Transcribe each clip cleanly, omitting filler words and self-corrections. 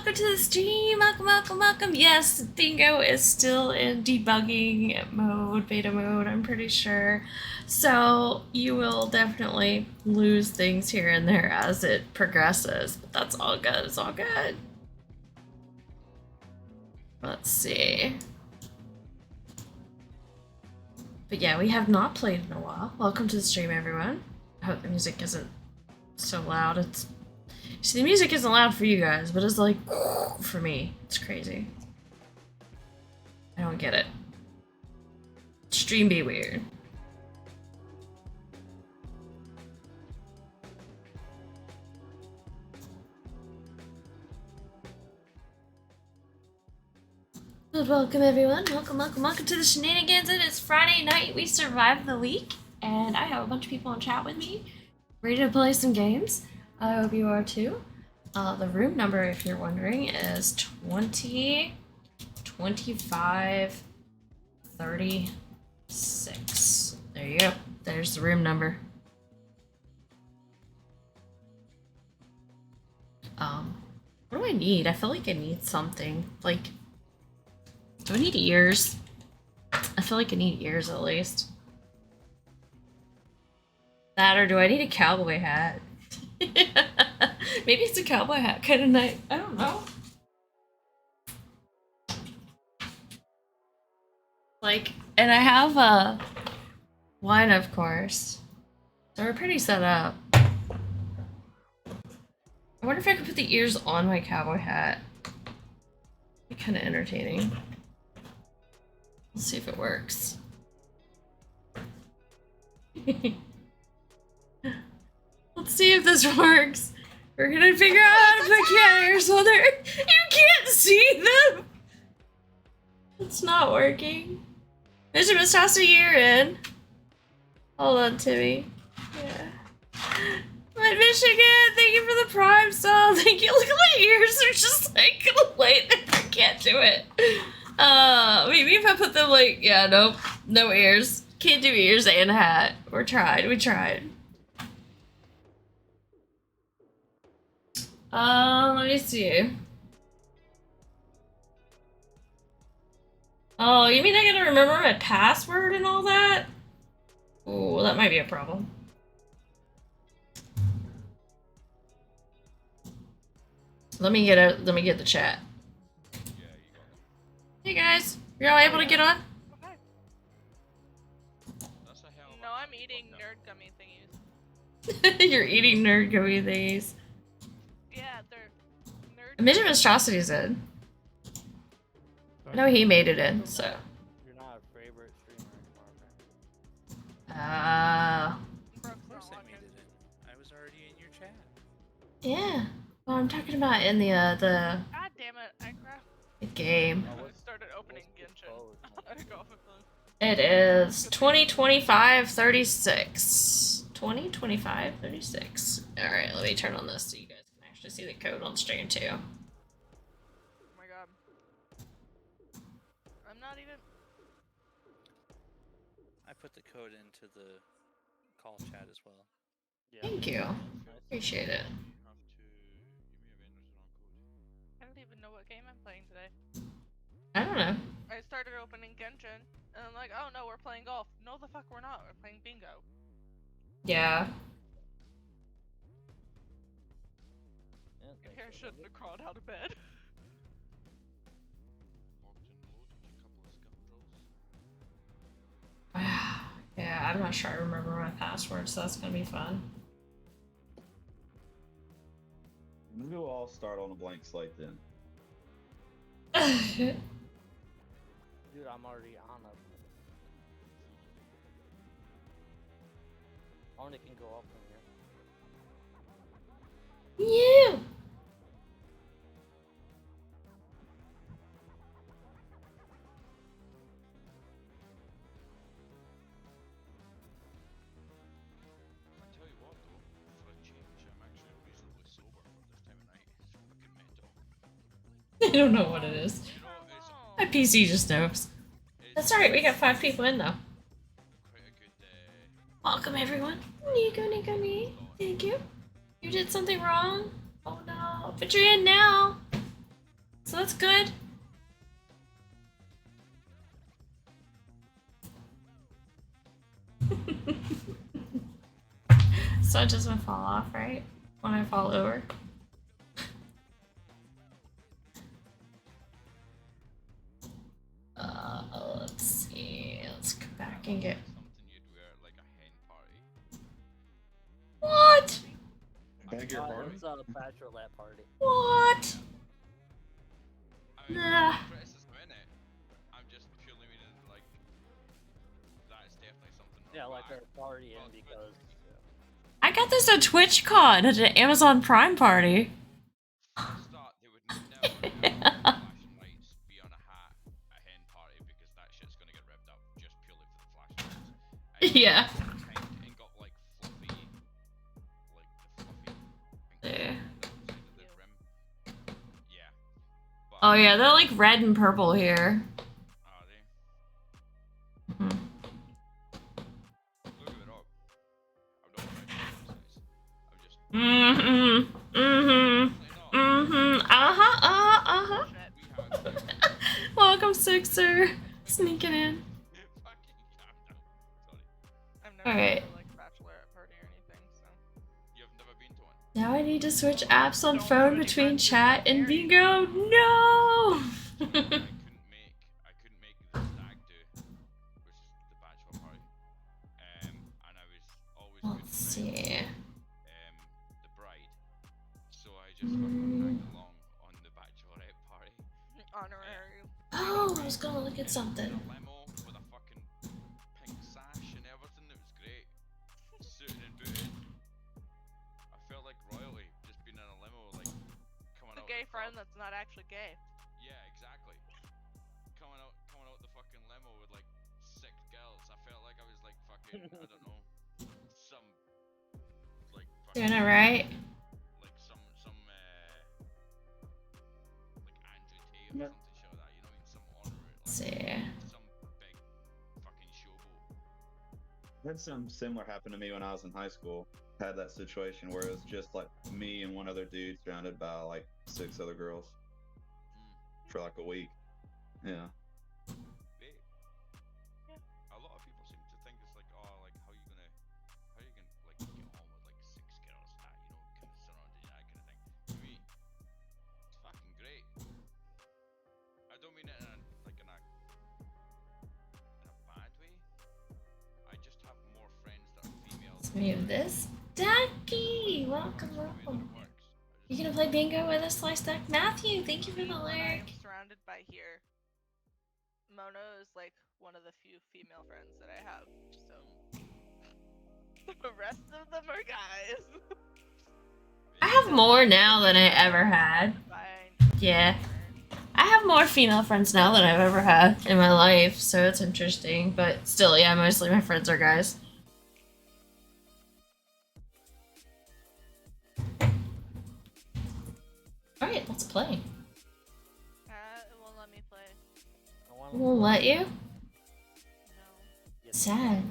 welcome to the stream. Welcome, welcome, welcome. Yes, Bingo is still in debugging mode, beta mode, I'm pretty sure. So you will definitely lose things here and there as it progresses, but that's all good. It's all good. Let's see. But yeah, we have not played in a while. Welcome to the stream, everyone. I hope the music isn't so loud. See, the music isn't loud for you guys, but it's like for me. It's crazy. I don't get it. Stream be weird. Well, welcome everyone. Welcome, welcome, welcome to the Shenanigans. It is Friday night. We survived the week, and I have a bunch of people in chat with me, ready to play some games. I hope you are too. The room number, if you're wondering, is 20, 25, 36. There you go. There's the room number. What do I need? I feel like I need something. Like, do I need ears? I feel like I need ears at least. That, or do I need a cowboy hat? Maybe it's a cowboy hat kind of night. I don't know. Like, and I have one, of course. So we're pretty set up. I wonder if I could put the ears on my cowboy hat. Be kind of entertaining. Let's see if it works. Let's see if this works. We're gonna figure out how to put cat ears on there. You can't see them! It's not working. Mission must toss a year in. Hold on, Timmy. Yeah. My Michigan, thank you for the Prime song. Thank you. Look at my ears, they're just like late. I can't do it. Maybe if I put them like, yeah, nope, no ears. Can't do ears and a hat. We tried. Let me see. Oh, you mean I gotta remember my password and all that? Ooh, that might be a problem. Let me get the chat. Hey guys, you're all able to get on? Okay. No, I'm eating nerd gummy thingies. You're eating nerd gummy thingies. Yeah, they're nerd. Mission Monstrosity's in. I know he made it in, so. You're not a favorite streamer anymore, Of course I made it in. I was already in your chat. Yeah. Well, I'm talking about in the God damn it, I crashed. the game. I started opening Genshin. I got off a phone. It is 2025-36. 2025-36. Alright, let me turn on this so you guys can actually see the code on stream too. Oh my god. I'm not even. I put the code into the call chat as well. Yeah. Thank you. Appreciate it. I don't even know what game I'm playing today. I don't know. I started opening Genshin, and I'm like, oh no, we're playing golf. No, the fuck we're not. We're playing bingo. Yeah. Your hair shouldn't have crawled out of bed. Yeah, I'm not sure I remember my password, so that's gonna be fun. Maybe we'll all start on a blank slate then. Dude, I'm already on a. Only can go up from here. You! I don't know what it is. My PC just knows. That's alright, we got 5 people in though. Welcome everyone. Nico. Thank you. You did something wrong? Oh no. But you're in now. So that's good. So it doesn't fall off, right? When I fall over. Let's see. Let's go back and get. Something you'd wear at like a hen party. What? Beg your pardon? It's a bachelorette party. What? I mean, Nah. dress is in it. I'm just purely meaning like that's definitely something. Yeah, like I- they're partying because. I got this at TwitchCon at an Amazon Prime party. For a start, they would never have flashing lights be on a hat at a hen party because that shit's gonna get ripped up just purely for the flashing lights. Yeah. And got like fluffy, like the fluffy Yeah. side of the rim. Yeah. But, Oh yeah, they're like red and purple here. Are they? Mhm. Look it up. I'm not right now, I'm just. Mhm. Mhm. Mhm. Uh-huh. We had. Welcome, Sixer. Sneaking in. Fucking calm down. Sorry. I've never Alright. been to like a bachelorette party or anything, so. You've never been to one. Now I need to switch apps on phone between chat and bingo. No! I couldn't make the stag do, which is the bachelor party. And I was always good Let's friends see. the bride. So I just fucking tagged along on the bachelorette party. Honorary. Oh, I was gonna look at In something. a limo with a fucking pink sash and everything. It was great. Suited and booted. I felt like royalty just being in a limo, like coming The out. gay the friend club. that's not actually gay. Yeah, exactly. Coming out the fucking limo with like 6 girls. I felt like I was like fucking, I don't know, some like fucking, Doing it right? like some like Andrew Tate or Yeah. something shit like that. You know what I mean? Some honorary, Let's see. some big fucking showboat. I had something similar happen to me when I was in high school. Had that situation where it was just like me and one other dude surrounded by like 6 other girls for like a week. Yeah. Great. Yeah. A lot of people seem to think it's like, oh, like how you gonna like get on with like 6 girls, that you know, kind of surrounded that kind of thing. To me, it's fucking great. I don't mean it in a bad way. I just have more friends that are female. Let's mute this. Ducky! Welcome, That's the way that welcome. it works. You gonna play bingo with us, Slice Duck? Matthew, thank you for the When I lyric. am surrounded by here, Mono is like one of the few female friends that I have, so the rest of them are guys. I have more now than I ever had. Fine. Yeah. I have more female friends now than I've ever had in my life, so it's interesting. But still, yeah, mostly my friends are guys. Alright, let's play. It won't let me play. We'll let you? No. Sad.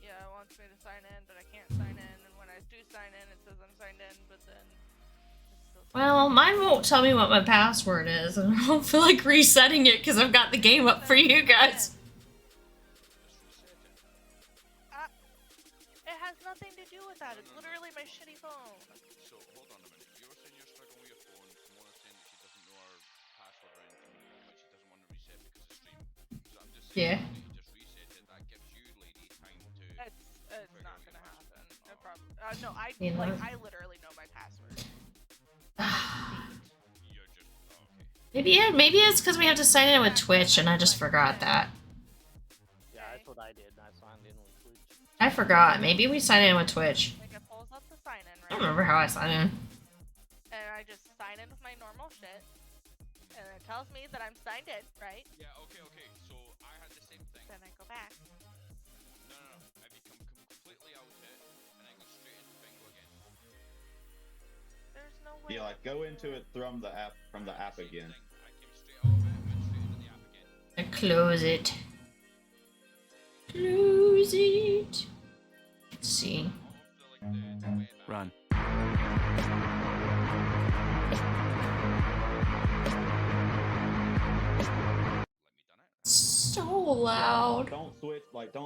Yeah, it wants me to sign in, but I can't sign in. And when I do sign in, it says I'm signed in, but then it's still Well, mine won't tell me what my password is, and I don't feel like resetting it because I've got the game up for you guys. Just reset it. It has nothing to do with that. It's literally my shitty phone. So hold on a minute. You were saying you're struggling with your phone. Mona's saying that she doesn't know her password or anything, but she doesn't want to reset because of stream. So I'm just saying Yeah. that you just reset it. That gives you, lady, time to. It's not gonna happen. It probably. No, You know? I literally know my password. You're just okay. Maybe it's because we have to sign in with Twitch, and I just forgot that. Yeah, that's what I did. I signed in with Twitch. I forgot. Maybe we sign in with Twitch. Like it pulls up the sign in, I right? don't remember how I sign in. And I just sign in with my normal shit, and it tells me that I'm signed in, right? Yeah, okay. So I had the same thing. Then I go back. No. I become completely out it and then go straight into bingo again. There's no way. Yeah, like go into it from the app Same again. thing. I came straight out of it and went straight into the app again. I close it. Close it. Let's see. All of the way Run. so loud. Don't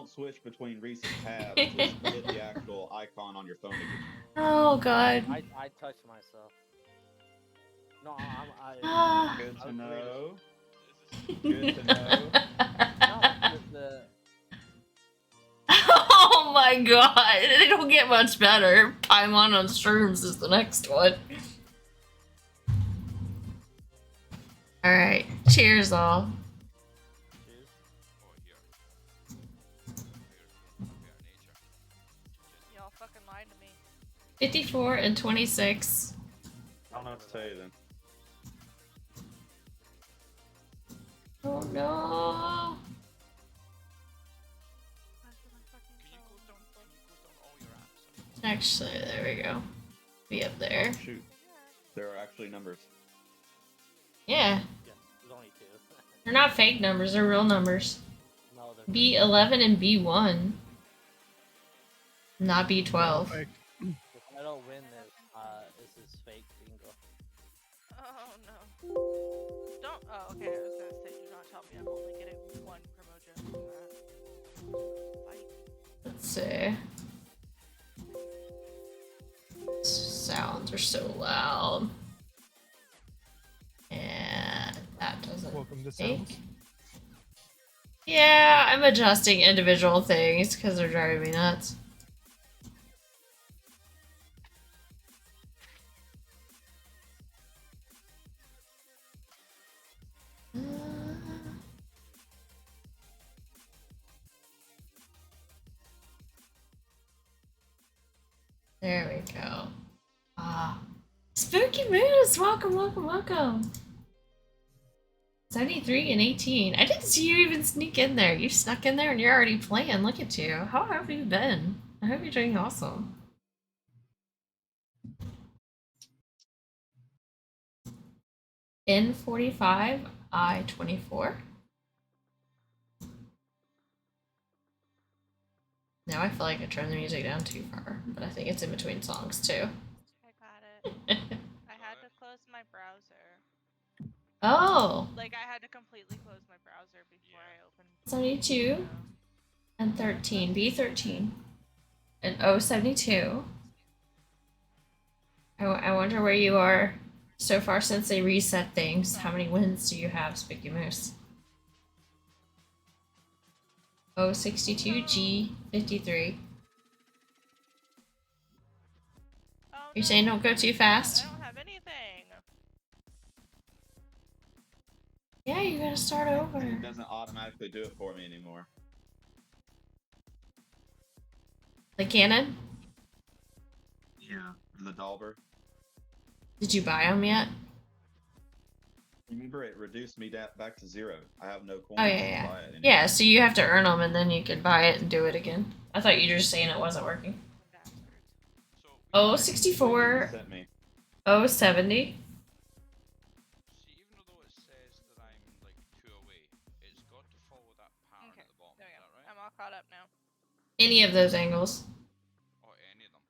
switch between recent tabs. Just hit the actual icon on your phone again. Oh god. I touched myself. No, Good to know. Is this Good to know. no, the Oh my god. They don't get much better. Paimon on Shrooms is the next one. Alright. Cheers all. oh here? Nature. Y'all fucking lied to me. 54 and 26. I don't know what to tell you then. Oh no. Can you close down all your apps? Actually, there we go. Be up there. Oh, shoot. There are actually numbers. Yeah. yeah, there's only 2. They're not fake numbers, they're real numbers. No, they're B11 and B1. Not B12. If I don't win this is fake bingo. Oh no. Don't. Oh, okay. I was gonna say, do not tell me I'm only getting 1 promotion from that. Fight. Let's see. Sounds are so loud. And that doesn't Welcome to fake. Sounds. Yeah, I'm adjusting individual things because they're driving me nuts. There we go. Ah. Spooky Moose! Welcome, welcome, welcome! 73 and 18. I didn't see you even sneak in there. You snuck in there and you're already playing. Look at you. How have you been? I hope you're doing awesome. N45, I24. Now I feel like I turned the music down too far, but I think it's in between songs too. I got it. I had to close my browser. Oh, Like, I had to completely close my browser before I opened. 72 and 13, B13 and 072. I wonder where you are so far since they reset things. How many wins do you have, Spooky Moose? 062, G53. Oh, You're saying don't go too fast? I don't have anything. Yeah, you gotta start over. It doesn't automatically do it for me anymore. The cannon? Yeah. The Dalber. Did you buy them yet? Remember, it reduced me back to 0. I have no coins Oh, to yeah, buy it anymore. Yeah, so you have to earn them and then you can buy it and do it again. I thought you were just saying it wasn't working. Bastards. 064, Sent me. 070. See, even though it says that I'm like 2 away, it's got to follow that pattern Okay, at the bottom. there we Is go. that right? I'm all caught up now. Any of those angles. Or any of them?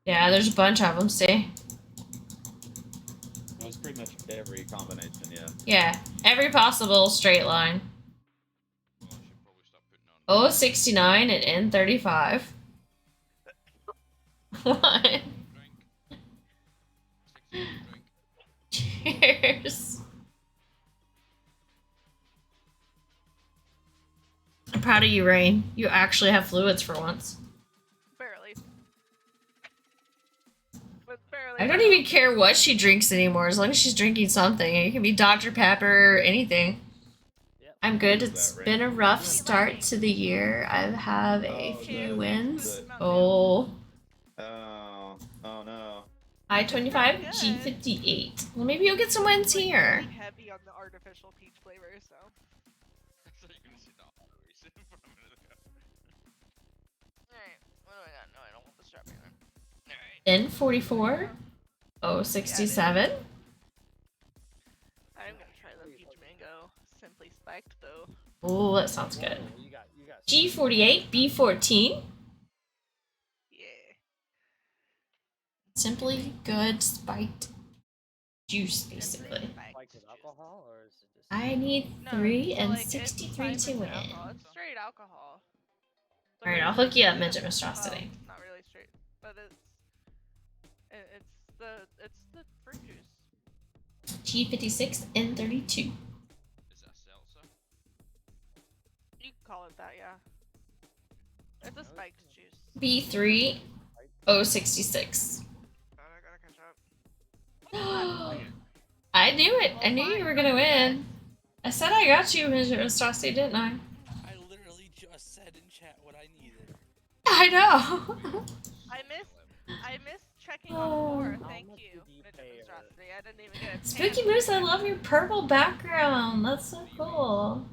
Yeah, there's a bunch of them, see? It was pretty much every combination, yeah. Yeah, every possible straight line. Well, I should probably stop putting on. 069 and N35. What? Drink. 60 drink. Cheers. I'm proud of you, Rain. You actually have fluids for once. Barely. But barely. I don't even care what she drinks anymore, as long as she's drinking something. It can be Dr. Pepper or anything. Yep. I'm good. Is It's that been a Rain? rough start to the year. I have a Oh, few good. wins. Good. Oh. Oh no. I-25, Good. G58. Well, maybe you'll get some wins here. Really heavy on the artificial peach flavor, so. I thought you were gonna say that other reason for a minute ago. Alright, what do I got? No, I don't want the strawberry one. Alright. N44, 067. I'm gonna try the peach mango. Simply spiked, though. Oh, that sounds good. Whoa, you got G48, B14. Yeah. Simply good spiked juice, basically. Spiked. with alcohol, or is it just? I need No, 3 so, and like, it's 63 to 5% win. alcohol. It's straight alcohol. But Alright, it's I'll hook you up, simple. Midget Monstrosity. Well, not really straight, but it's the fruit juice. G56 and 32. Is that seltzer? You can call it that, yeah. It's a spiked juice. B3 066. God, I gotta catch up. I knew it. I knew you were gonna win. I said I got you, Midget Monstrosity, didn't I? I literally just said in chat what I needed. I know. I missed checking on 4. How Thank much you, did you Midget pay her? Monstrosity. I didn't even get a Spooky chance Moose, to I do love it. your purple background. That's so cool.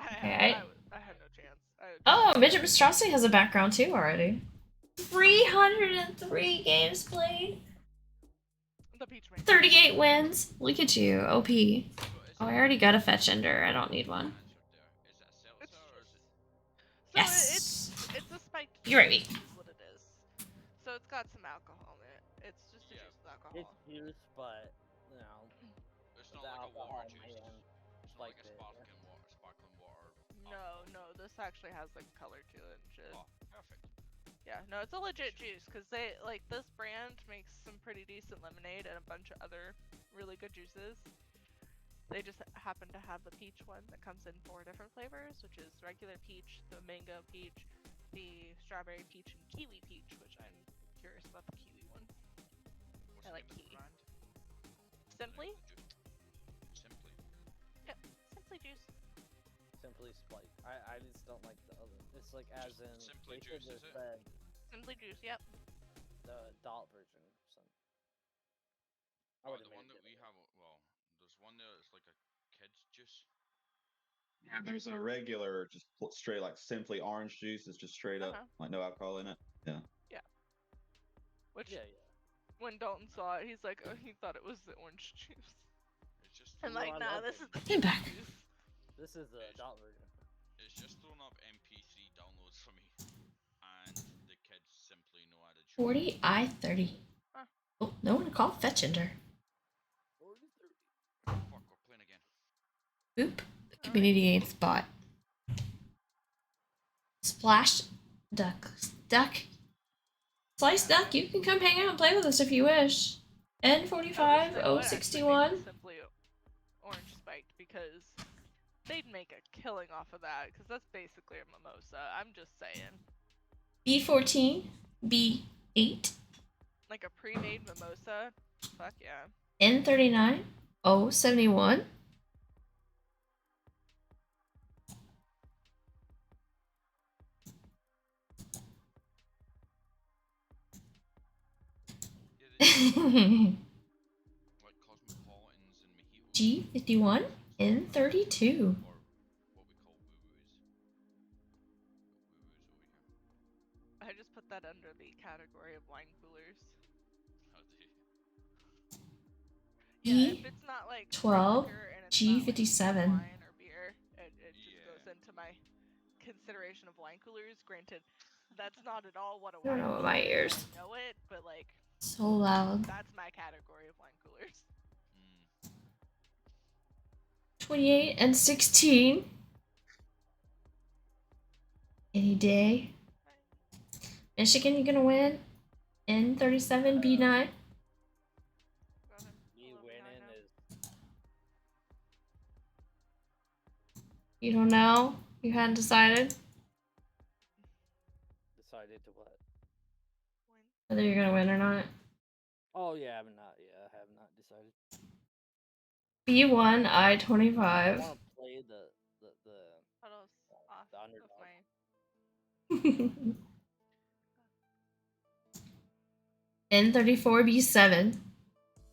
Okay. I had no chance. Oh, Midget Monstrosity has a background too already. 303 games played. The peach maker. 38 wins. Look at you, OP. So is Oh, I it already got a fetch ender. I don't need one. answered there? Is that seltzer or is it? So Yes. it's a spiked You're right, juice me. is what it is. So it's got some alcohol in it. It's just a Yeah. juice with alcohol. It's juice, but you know, It's the not like a alcohol water juice. man It's not like spiked a it. sparkling water. No, this actually has like color to it and shit. Oh, perfect. Yeah, no, it's a legit juice because they like this brand makes some pretty decent lemonade and a bunch of other really good juices. They just happen to have the peach one that comes in 4 different flavors, which is regular peach, the mango peach, the strawberry peach, and kiwi peach, which I'm curious about the kiwi one. What's I like the name of the kiwi. brand? Simply? Simply. Yep, Simply juice. Simply spiked. I just don't like the other. It's like as in Simply they should Juice, just is it? said Simply juice, yep. the adult version. Or something. I Oh, would the one that we have. Well, there's one there that's like a kid's juice. Yeah, there's a regular, just straight like simply orange juice. It's just straight up, like no alcohol in it. Yeah. Which, Yeah. when Dalton saw it, he's like, oh, he thought it was the orange juice. It's just I'm thrown like, up, I nah, love this it. is the Get peach back. juice. This is the adult version. it's just thrown up MP3 downloads for me, and the kids simply no added sugar. 40 I 30. Huh. Oh, no one called fetch ender. Fuck, we're playing again. Oop. The community game spot. Splash duck. Slice duck, you can come hang out and play with us if you wish. N45 061. Simply orange spiked because they'd make a killing off of that because that's basically a mimosa. I'm just saying. B14 B8 Like a pre-made mimosa. Fuck yeah. N39 071. Like cosmopolitans and mojitos. G51 N32. Or what we call woo-woos. Woo-woos over here. I just put that under the category of wine coolers. How do you? Yeah, if it's not like 12 liquor and it's not, like, G57. wine or beer, it just goes into my consideration of wine coolers. Granted, that's not at all what a I don't wine know what cooler my is, ears. I know it, but like So loud. that's my category of wine coolers. 28 and 16. Any day. Michigan, you gonna win? N37 B9. Go ahead. You Hello, winning Nana. is You don't know? You hadn't decided decided to what? Win. whether you're gonna win or not. Oh yeah, I have not decided. B1 I I-25. want to play the Photos off the of underdog. my N34 B7.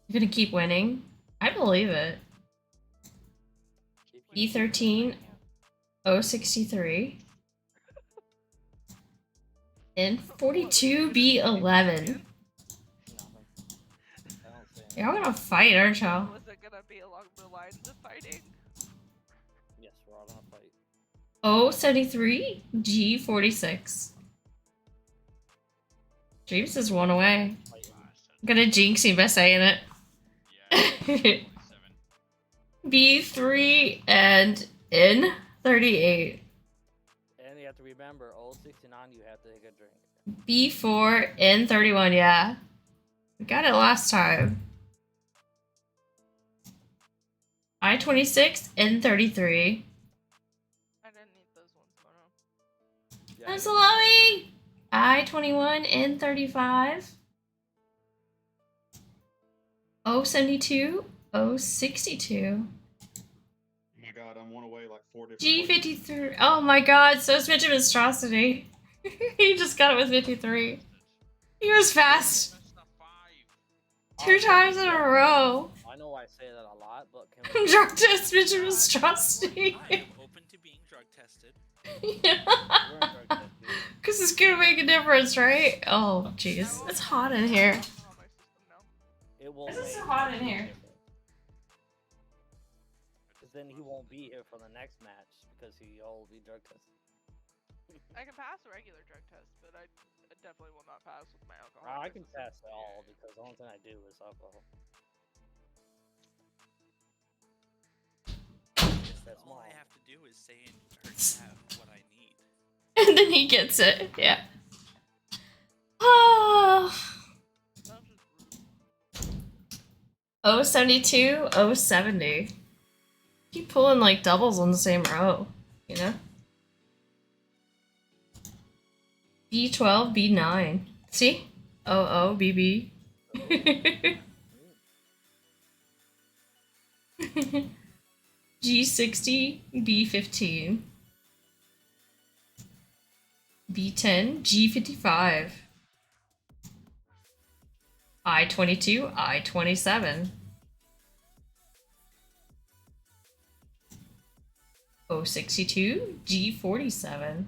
You're gonna keep winning. I believe it. If you B13 063. N42 B11. nothing. I don't say anything. Y'all gonna fight, aren't y'all? Was it gonna be along the lines of fighting? Yes, we're all gonna fight. 073 G46. Dreams is one away. Fighting. I'm gonna jinx you by saying it. Yeah. B3 and N38. And you have to remember, 069, you have to take a drink. B4 N31, yeah. We got it last time. I-26 N33. I didn't need those ones, Mono. Yeah, I'm Salami! I-21 N35. O72 O62. Oh my god, I'm one away like 4 different G53. Oh my god, so is Mitch Monstrosity. He just got it with 53. He was fast. Missed a 5. 2 times in a row. I know I say that a lot, but can Drug test Mitch Monstrosity. I am open to being drug tested. Yeah. we're in drug test, dude. Because it's gonna make a difference, right? Oh, jeez. It's hot in here. On my system now. It will. Why is it make so hot a in here? difference. Because then he won't be here for the next match because he'll be drug tested. I can pass a regular drug test, but I definitely will not pass with my alcohol. I can pass it all because the only thing I do is alcohol. That's All small. I have to do is say in her chat what I need. And then he gets it. Yeah. Oh. That was just rude. 072, 070. Keep pulling like doubles on the same row, you know? B12, B9. See? OO, BB. G60, B15. B10, G55. I-22, I-27. 062, G47.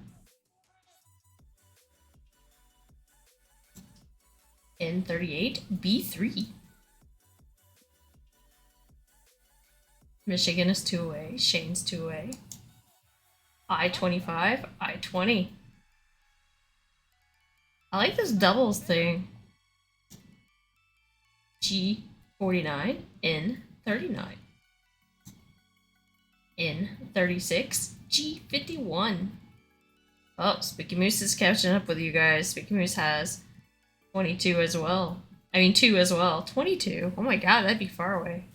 N38, B3. Michigan is 2 away. Shane's 2 away. I-25, I-20. I like this doubles thing. G49, N39. N36, G51. Oh, Spooky Moose is catching up with you guys. Spooky Moose has 22 as well. I mean, 2 as well. 22. Oh my god, that'd be far away.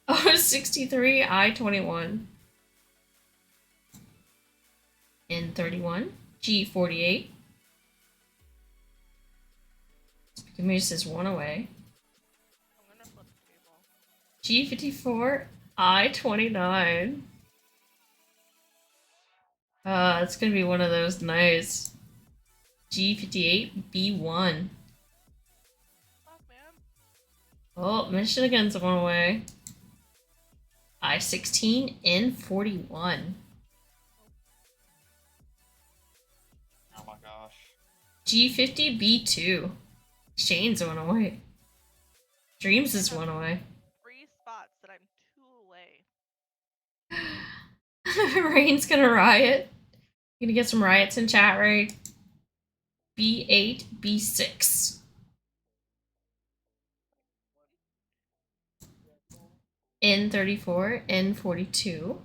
Oh, 63, I-21. N31, G48. Spooky Moose is 1 away. I'm gonna flip the table. G54, I-29. It's gonna be one of those nights. G58, B1. Fuck, man. Oh, Michigan's 1 away. I-16, N41. Oh my gosh. G50, B2. Shane's 1 away. Dreams is 1 away. 3 spots that I'm 2 away. Rain's gonna riot. Gonna get some riots in chat, right? B8, B6. N34, N42. You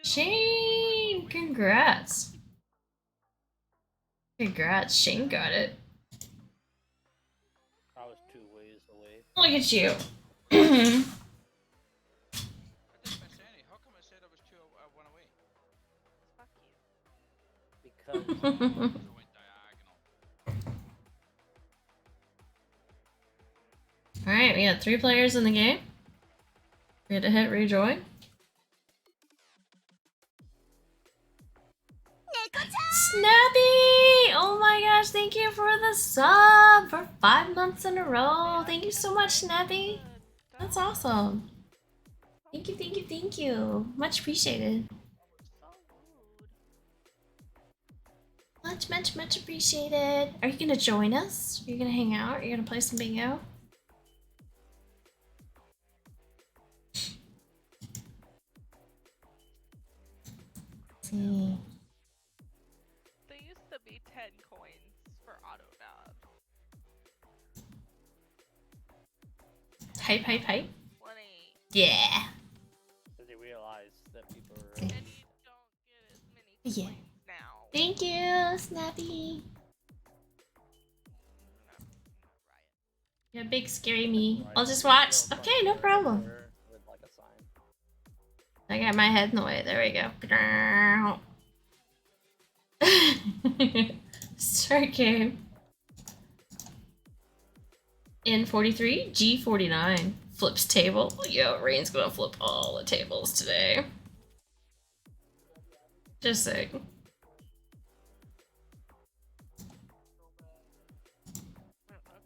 Shane! Congrats! Congrats, Shane got it. I was 2 ways away. Look at you. I didn't miss any. How come I said I was 2 1 away? Fuck you. Because So I went diagonal. Alright, we got 3 players in the game. We had to hit rejoin. Snappy! Oh my gosh, thank you for the sub for 5 months in a row. Thank you so much, Snappy. That's awesome. Thank you, thank you, thank you. Much appreciated. So rude. Much appreciated. Are you gonna join us? Are you gonna hang out? Are you gonna play some bingo? Let's see. They used to be 10 coins for auto dab. Hype, hype, hype. 20. Yeah. Did they realize that people are And you don't get as many Yeah. coins now. Thank you, Snappy. Riot. Yeah, big scary me. right? I'll just Go watch. in front Okay, of no her problem. everywhere with like a sign. I got my head in the way. There we go. Start game. N43, G49. Flips table. Yo, Rain's gonna flip all the tables today. Just saying.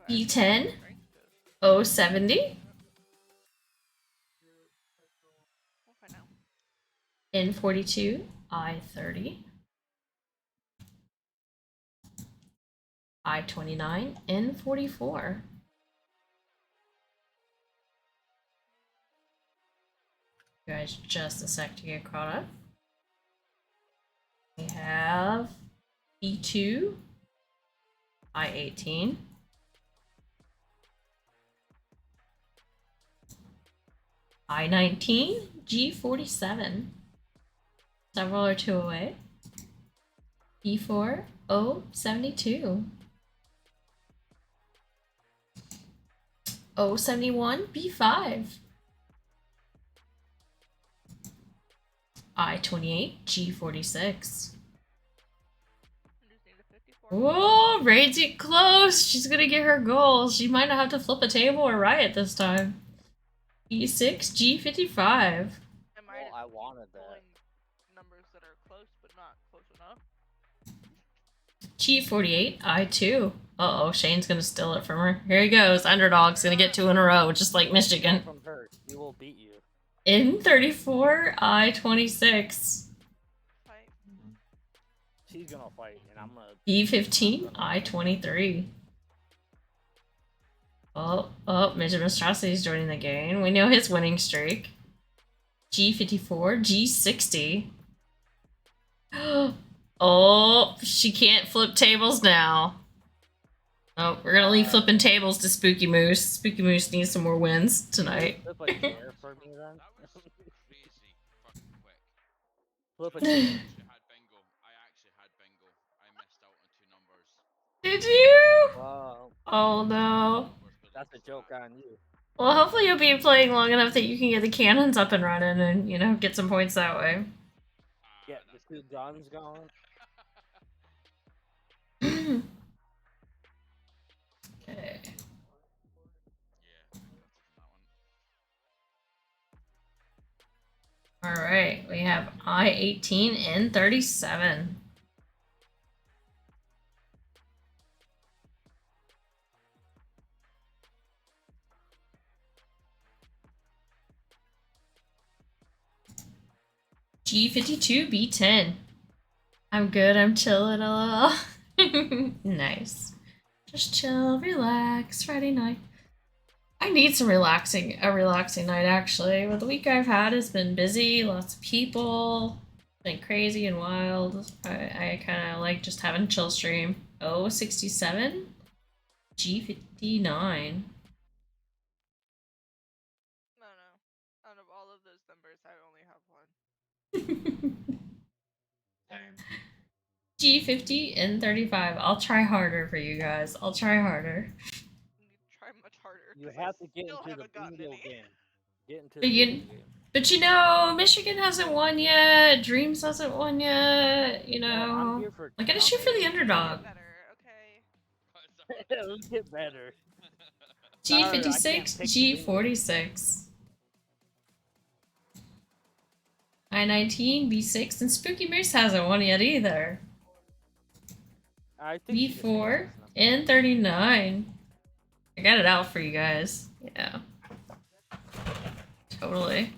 E10, O70. We'll find out. N42, I30. I29, N44. Guys, just a sec to get caught up. We have E2, I18. I19, G47. Several are two away. E4, O72. O71, B5. I28, G46. I just need a 54. Whoa, Raid's get close. She's gonna get her goal. She might not have to flip a table or riot this time. E6, G55. I might Well, I wanted that. pulling numbers that are close but not close enough. G48, I2. Uh-oh, Shane's gonna steal it from her. Here he goes. Underdog's gonna get 2 in a row, just like Michigan. From her, he will beat you. N34, I26. Fight. She's gonna fight, and I'm gonna. E15, I23. Oh, Midget Monstrosity's joining the game. We know his winning streak. G54, G60. Oh, she can't flip tables now. Oh, we're gonna leave flipping tables to Spooky Moose. Spooky Moose needs some more wins tonight. Flip a chair for me then. That was crazy fucking quick. Flip a I chair. actually had bingo. I missed out on 2 numbers. Did you? Wow, Oh no. that's a joke on you. Well, hopefully you'll be playing long enough that you can get the cannons up and running and, you know, get some points that way. Get the 2 guns going. Okay. Yeah, that one. Alright, we have I-18 and 37. G52, B10. I'm good, I'm chilling a little. Nice. Just chill, relax, Friday night. I need some a relaxing night actually. Well, the week I've had has been busy, lots of people, been crazy and wild. I kind of like just having a chill stream. O67, G59. No. Out of all of those numbers, I only have one. G50 and 35. I'll try harder for you guys. I'll try harder. You need to try much harder. You 'cause I have to get still into the haven't gotten bingo any. game. Get into But the you- bingo game. But you know, Michigan hasn't won yet. Dreams hasn't won yet. You Well, I'm know, here for I gotta shoot for the Get underdog. better, okay? It'll get better. G56, I can't pick the G46. I-19, B6, and Spooky Moose hasn't won yet either. I think she just B4 hates us. and 39. I got it out for you guys. Yeah. Totally.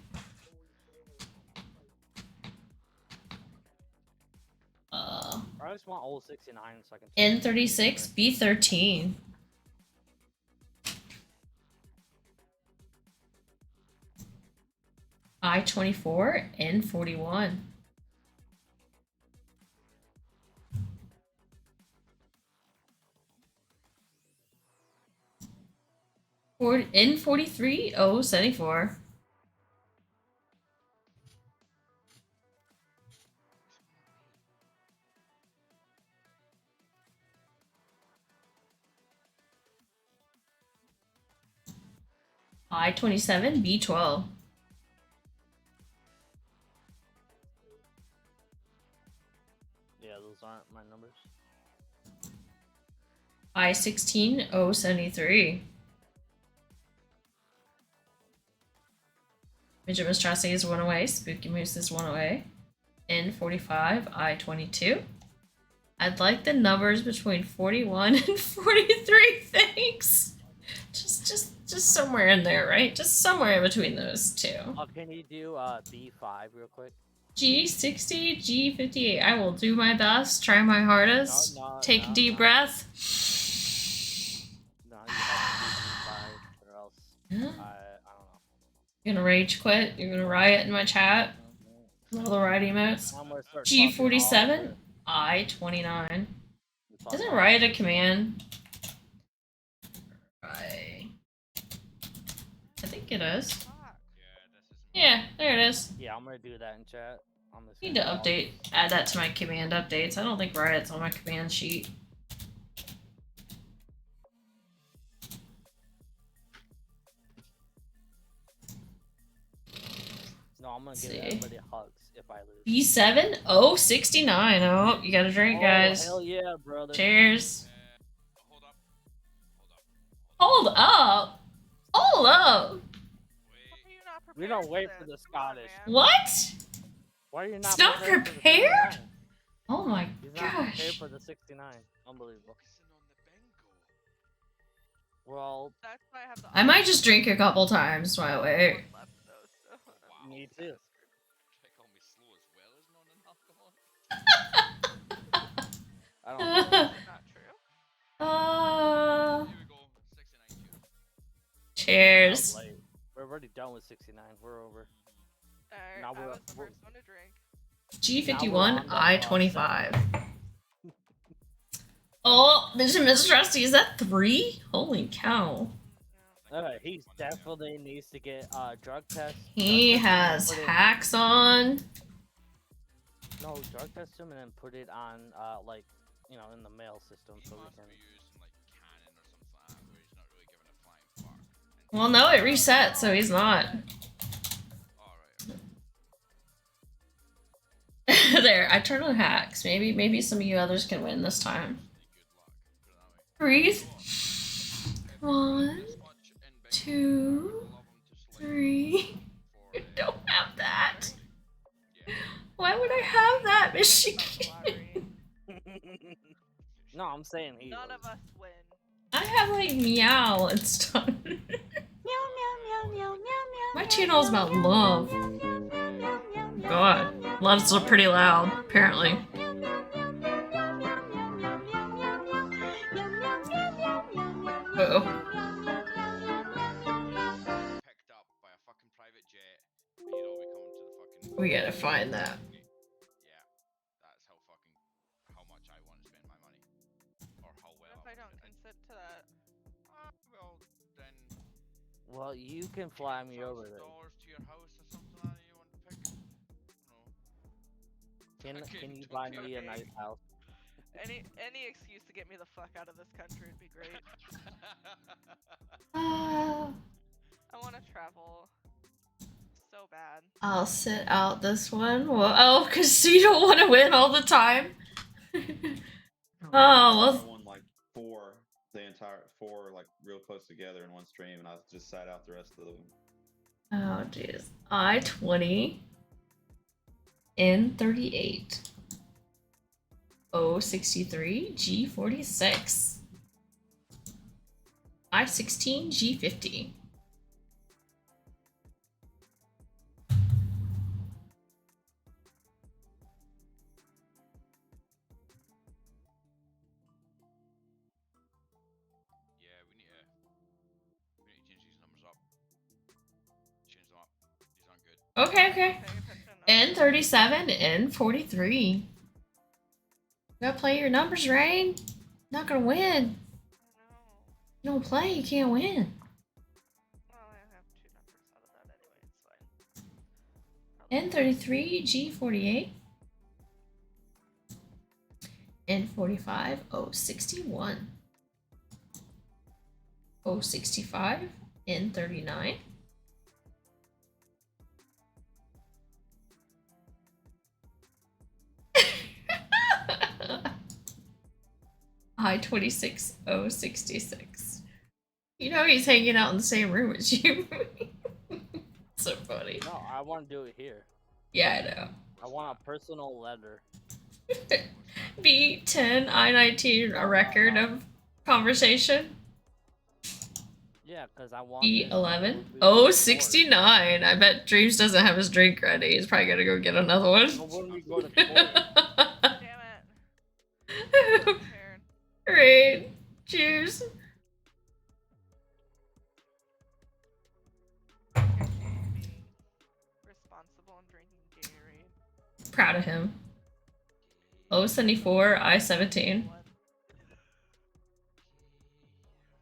I just want old 69 so I can. N36, B13. I-24, N41. N43 074. I-27 B12. Yeah, those aren't my numbers. I-16 073. Midget Mistrossi is one away. Spooky Moose is one away. N45 I-22. I'd like the numbers between 41 and 43. Thanks. Just somewhere in there, right? Just somewhere in between those two. Can you do B5 real quick? G60, G58. I will do my best, try my hardest. Take a deep breath. No, you have to do B5 or else Yeah. I don't know. You're gonna rage quit? You're gonna riot in my chat? All the riot emotes. I'm gonna start G47, I-29. Isn't riot a command? Right. I think it is. Fuck. Yeah, there it is. Yeah, I'm gonna do that in chat. I'm just Need to gonna- update, add that to my command updates. I don't think riot's on my command sheet. No, I'm gonna give See. everybody hugs if I lose. B7 069. Oh, you got a drink, guys. Hell yeah, brother. Cheers. Hold up. Hold up. Hold up. Hold up. Wait. Why are you not We prepared don't for wait this? for the Come on, Scottish. man. What? Why are you not It's not prepared? for the prepared? 69? Oh my He's not prepared gosh. for the 69. Unbelievable. Focusing on the bingo. Well, That's why I have the I might just drink a couple times while I wait. one left though, so. Wow. me too. Try to call me slow as well as non-alcoholic. I don't know. Not true. Here we go. 69 here. Cheers. Late. We're already done with 69. We're over. Alright, Now I we're- was the we're- first one to drink. G51 I-25. Oh, Mr. Trusty, is that 3? Holy cow. He definitely needs to get drug test. He drug test has and put it- hacks on. No, drug test him and then put it on like in the mail system He so we must can. be using like Canon or something like that, where he's not really giving a flying fuck. And Well, no, it reset, so he's not. Alright. There, I turned on hacks. Maybe some of you others can win this time. Good luck. Put it that way. Breathe. 1, This much in bingo, 2, I would love him to slide 3. for, You don't have that. yeah. Why would I have that, Michigan? Lottery. No, I'm saying he. None was. of us win. I have like meow and stuff. My channel's about love. God, love's so pretty loud, apparently. Uh-oh. Picked up by a fucking private jet, and you'd all be coming to the fucking. We gotta find that. Yeah, that's how much I want to spend my money, or how well. What if I don't want to spend consent to that? Well, then. Well, you can fly me over there. $1,000 to your house or something like that you want to pick. No. Can you Okay, buy me a okay. nice house? Any excuse to get me the fuck out of this country would be great. I want to travel so bad. I'll sit out this one. Well, oh, because you don't want to win all the time. Oh, I well. won like four like real close together in one stream, and I just sat out the rest of them. Oh, jeez. I-20 N38 063 G46 I-16 G50. Yeah, we need to change these numbers up. Change them up. These aren't good. Okay, okay. Paying attention. N37 N43. You gotta play your numbers, Rain. Not gonna win. No. You don't play, you can't win. N33, G48. N45, O61. O65, N39. I-26, O66. You know he's hanging out in the same room as you. So funny. No, I want to do it here. Yeah, I want a personal letter. I know. B10, I-19, a record of conversation. Yeah, because I want. B11, O69. I bet Dreams doesn't have his drink ready. He's probably gonna go get another one. So when we go to court, Damn it. Prepared. Great. Cheers. Being responsible and drinking Gatorade. Proud of him. O74, I-17.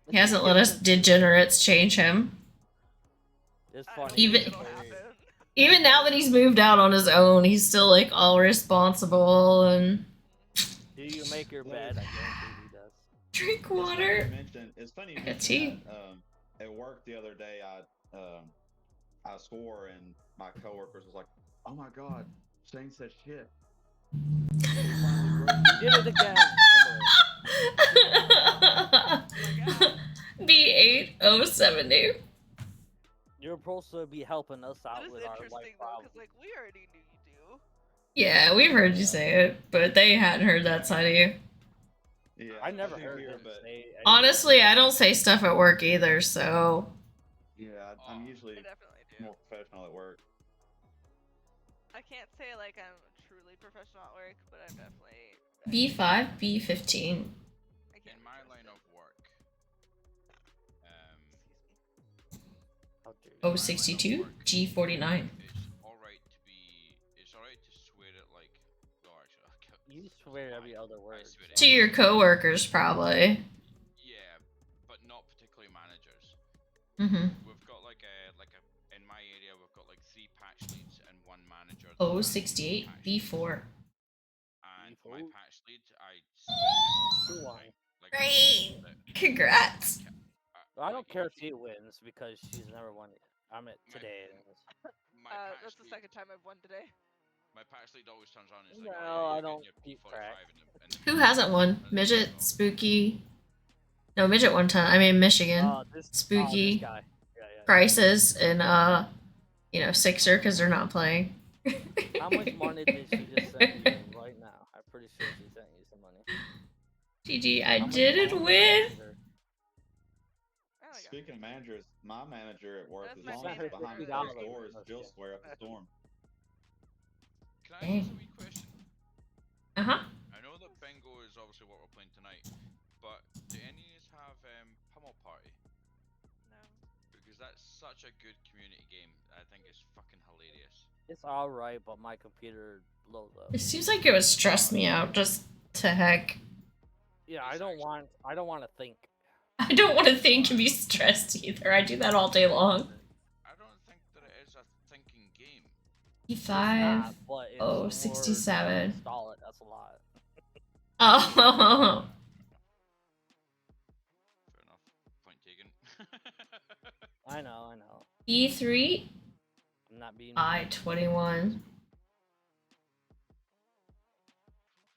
He hasn't let us degenerates change him. it's I don't funny. think Even- it'll happen. Even now that he's moved out on his own, he's still like all responsible and Do you make your bed? I guarantee he does. drink It's funny you water. mentioned- It's funny you Like a mentioned tea. that. At work the other day, I swore, and my coworkers was like, "Oh my god, Shane said shit." You did it again. B8, O70. You're supposed to be helping us out It is with our life interesting though, problems. because like we already knew you do. Yeah, we've heard you say it, but they hadn't heard that side of you. Yeah, I never do heard hear, him but say. anything. Honestly, I don't say stuff at work either, so yeah, I'm I usually definitely do. more professional at work. I can't say like I'm truly professional at work, but I'm definitely. B5, B15. I can't In my line of work, How dare you. Oh, 62, G49. it's alright to swear it like. Oh, actually, I can't- You swear every other I word. swear it To your coworkers, probably. Yeah, but not particularly managers. Mm-hmm. We've got like a in my area we've got like 3 patch leads and 1 manager. that Oh, manages 68, patch leads. B4. And my B4? patch lead, I swear Too long. like Great. that- Congrats. I don't like, care if she wins because she's never won it. I'm at today. My patch That's the lead, second time I've won today. my patch lead always turns on and is like, No, "Oh, I you're don't getting your keep P45 track. in the Who hasn't won? Midget, Spooky. No, Midget one time. I mean, Michigan. This Spooky. This guy. Yeah. Crisis and, Sixer, because they're not playing. How much money did she just send you right now? I'm pretty sure she sent you some money. GG, I How much didn't money win. did her? Oh my god. Speaking of managers, my manager at work, That's as my long as favorite behind part. closed $50. doors, she'll swear up a storm. Can I ask Dang. a wee question? Uh-huh. I know that bingo is obviously what we're playing tonight, but do any of you have Pummel Party? No. Because that's such a good community game. I think it's fucking hilarious. It's alright, but my computer loads up. It seems like it would stress me out just to heck. Yeah, I don't want to think. I don't want to think and be stressed either. I do that all day long. I don't think that it is a thinking game. It's E5. not, but it's Oh, more 67. Install it. That's a lot. Oh. Fair enough. Point taken. I know. E3, I'm not being. I-21.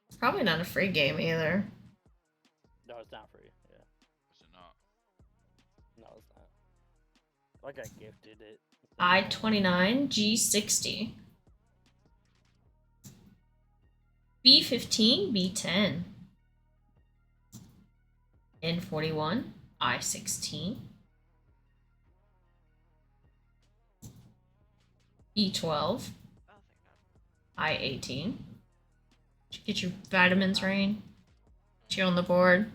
It's probably not a free game either. No, it's not free. Yeah. Is it not? No, it's not. Like I gifted it. I-29, G60. B15, B10. N41, I-16. E12, Oh, thank god. I-18. Did you get your vitamins, Rain? You on the board?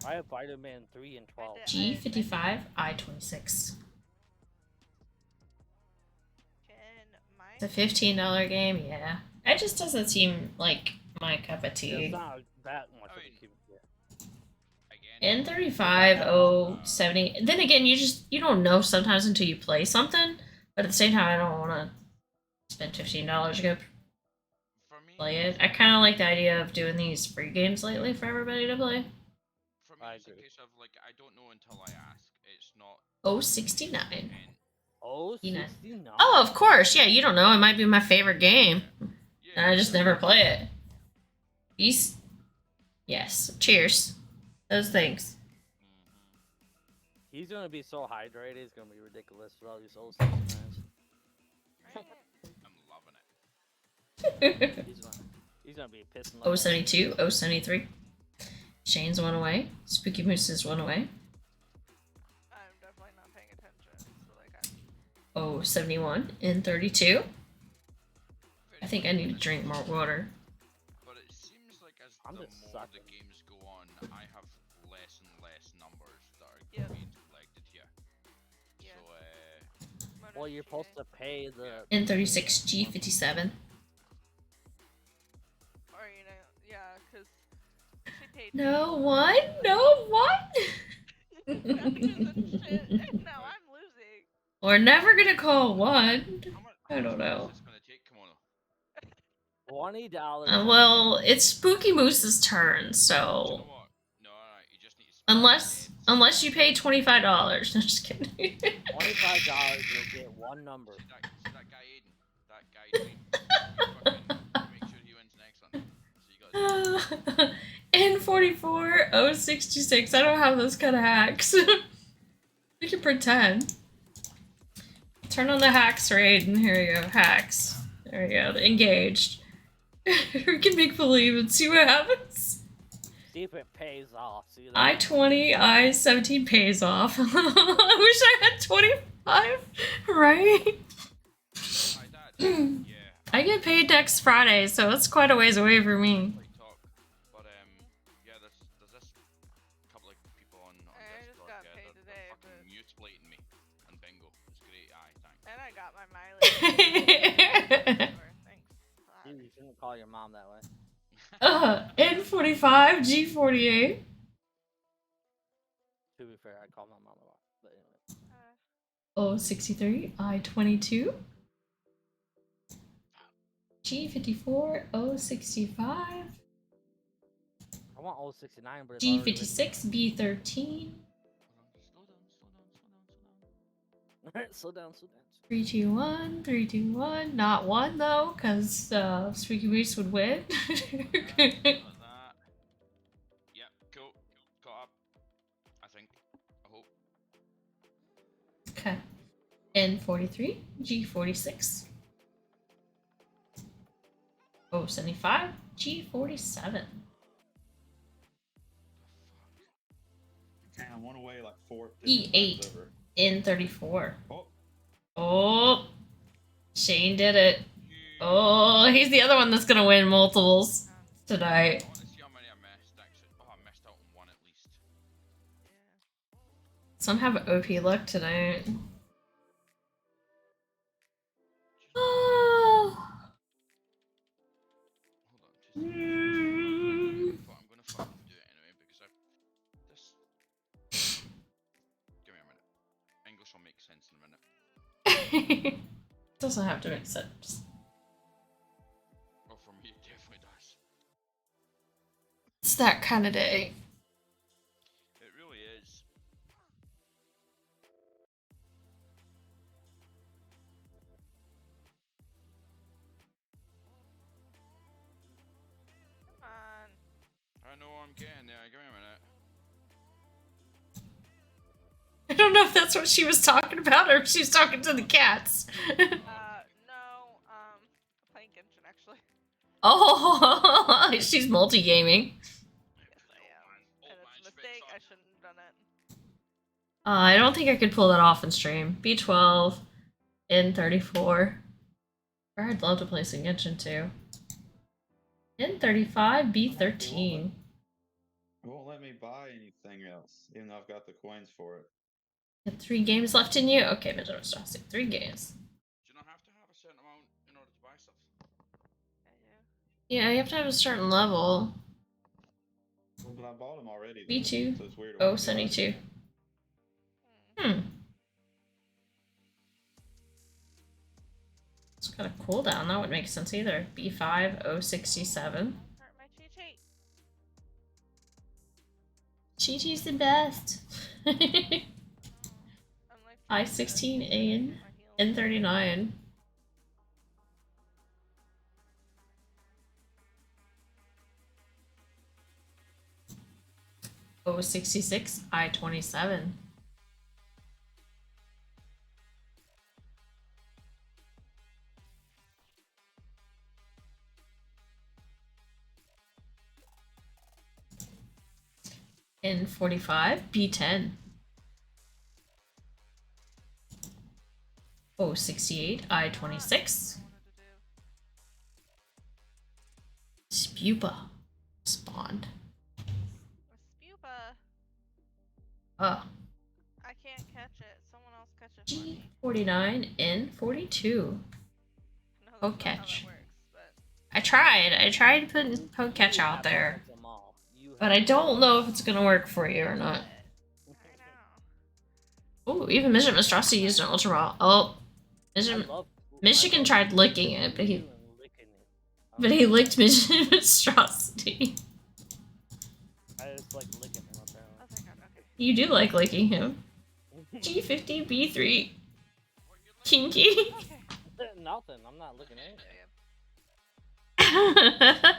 I have vitamin 3 and 12. G55, I-26. Can my It's a $15 game, yeah. It just doesn't seem like my cup of tea. It's not that much of I mean, a keep. Again. N35, 070. Then again, you don't know sometimes until you play something. But at the same time, I don't want to spend $15 to go For me, play it. I kind of like the idea of doing these free games lately for everybody to play. for me, I it's a agree. case of like I don't know until I ask. It's not. Oh, 69. And Oh, Tina. 69. Oh, of course. Yeah, you don't know. It might be my favorite game. yeah, And I just never play it. Peace. Yes. Cheers. Those things. He's gonna be so hydrated, it's gonna be ridiculous with all these old 69s. I'm loving it. He's gonna be pissing. Oh, 72. Oh, 73. Shane's one away. Spooky Moose is one away. I'm definitely not paying attention. So like Oh, 71 and 32. I think I need to drink more water. But it seems like as I'm the just more sucking. the games go on, I have less and less numbers that are Yep. being collected here. Yeah. So, Well, you're supposed to pay the. N36 G57. Or you know, yeah, because she paid. No one. No one. Shit. And now I'm losing. We're never gonna call one. how much, I don't know. Is this gonna take, Kimono? $20. Well, it's Spooky Moose's turn, Do you so know what? No, alright, you just need to spend unless you pay $25. No, just kidding. $25, you'll get one number. See that guy Aiden? That guy Dwayne? Fucking make sure he wins the next one. So you gotta N44 066. I don't have those kind of hacks. We can pretend. Turn on the hacks raid, and here you go. Hacks. There you go. Engaged. We can make believe and see what happens. See if it pays off. See that? I-20, I-17 pays off. I wish I had 25, right? Hi, Dad. Yeah, I get paid next Friday, so it's quite a ways away for me. like talk. But yeah, there's this couple of people on I just Discord got here paid that today, are fucking mutilating me and bingo. It's great, aye, thanks. And I got my mileage. Thanks. You shouldn't call your mom that way. N45, G48. To be fair, I call my mom a lot. But anyway. O63, I22. G54, O65. I want 069, but it's G56, B13. Slow down. 321, 321. Not one though, because Spooky Moose would win. Like that. Yep, cool. Caught up. I think. I hope. Okay. N43, G46. O75, G47. Damn, one away like 4. E8. Over. N34. Oh, Oh, Shane did it. Oh, he's the other one that's gonna win multiples tonight. I want to see how many I missed. Actually, oh, I missed out on one at least. Some have OP luck tonight. Oh. Hold on, just. I'm gonna fucking do it anyway because I. This. Give me a minute. English will make sense in a minute. Doesn't have to make sense. Oh, for me, it definitely does. It's that kind of day. It really is. Come on. I know I'm getting there. Give me a minute. I don't know if that's what she was talking about or if she was talking to the cats. No, playing Genshin actually. Oh, she's multi-gaming. Yes, I am. And it's a mistake. I shouldn't have done it. I don't think I could pull that off in stream. B12, N34. I'd love to play some Genshin too. N35, B13. it won't let me buy anything else, even though I've got the coins for it. Got 3 games left in you? Okay, Benjamin Strauss, 3 games. Do you not have to have a certain amount in order to buy stuff? Yeah. Yeah, you have to have a certain level. Well, but I bought them already. Me though, too. So it's weird. Oh, 72. Hmm. It's got a cooldown. That would make sense either. B5, O67. Hurt my Chi-Chi. Chi-Chi's the best. I'm like I-16 and my heels. N39. O66, I-27. N45, B10. O68, I-26. I wanted to do. Spupa. Spawned. A spupa. Oh. I can't catch it. Someone else catch it for me. G49, N42. No, that's Poke not how catch. that works, but I tried putting poke catch out there. But I don't know if it's gonna work for you or not. I know. Oh, even Mission Monstrosity used an Ultra Ball. Oh, Michigan tried licking it, but he licked Mission Monstrosity. I just like licking him apparently. Oh thank God, okay. You do like licking him. G50, B3. Kinky. Okay. Nothing. I'm not looking at it.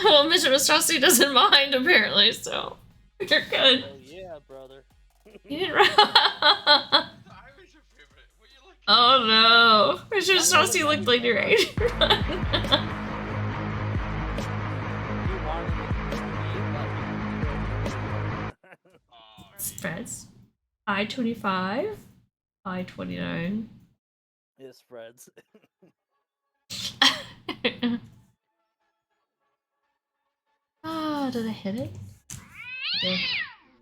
Well, Mission Monstrosity doesn't mind apparently, so you're good. Oh yeah, brother. You didn't I was your favorite. What you like? Oh no! Mission Monstrosity looked like you're ready to run. You wanted it. Oh, Spreads. I-25. I-29. It spreads. Ah, did I hit it? Yeah.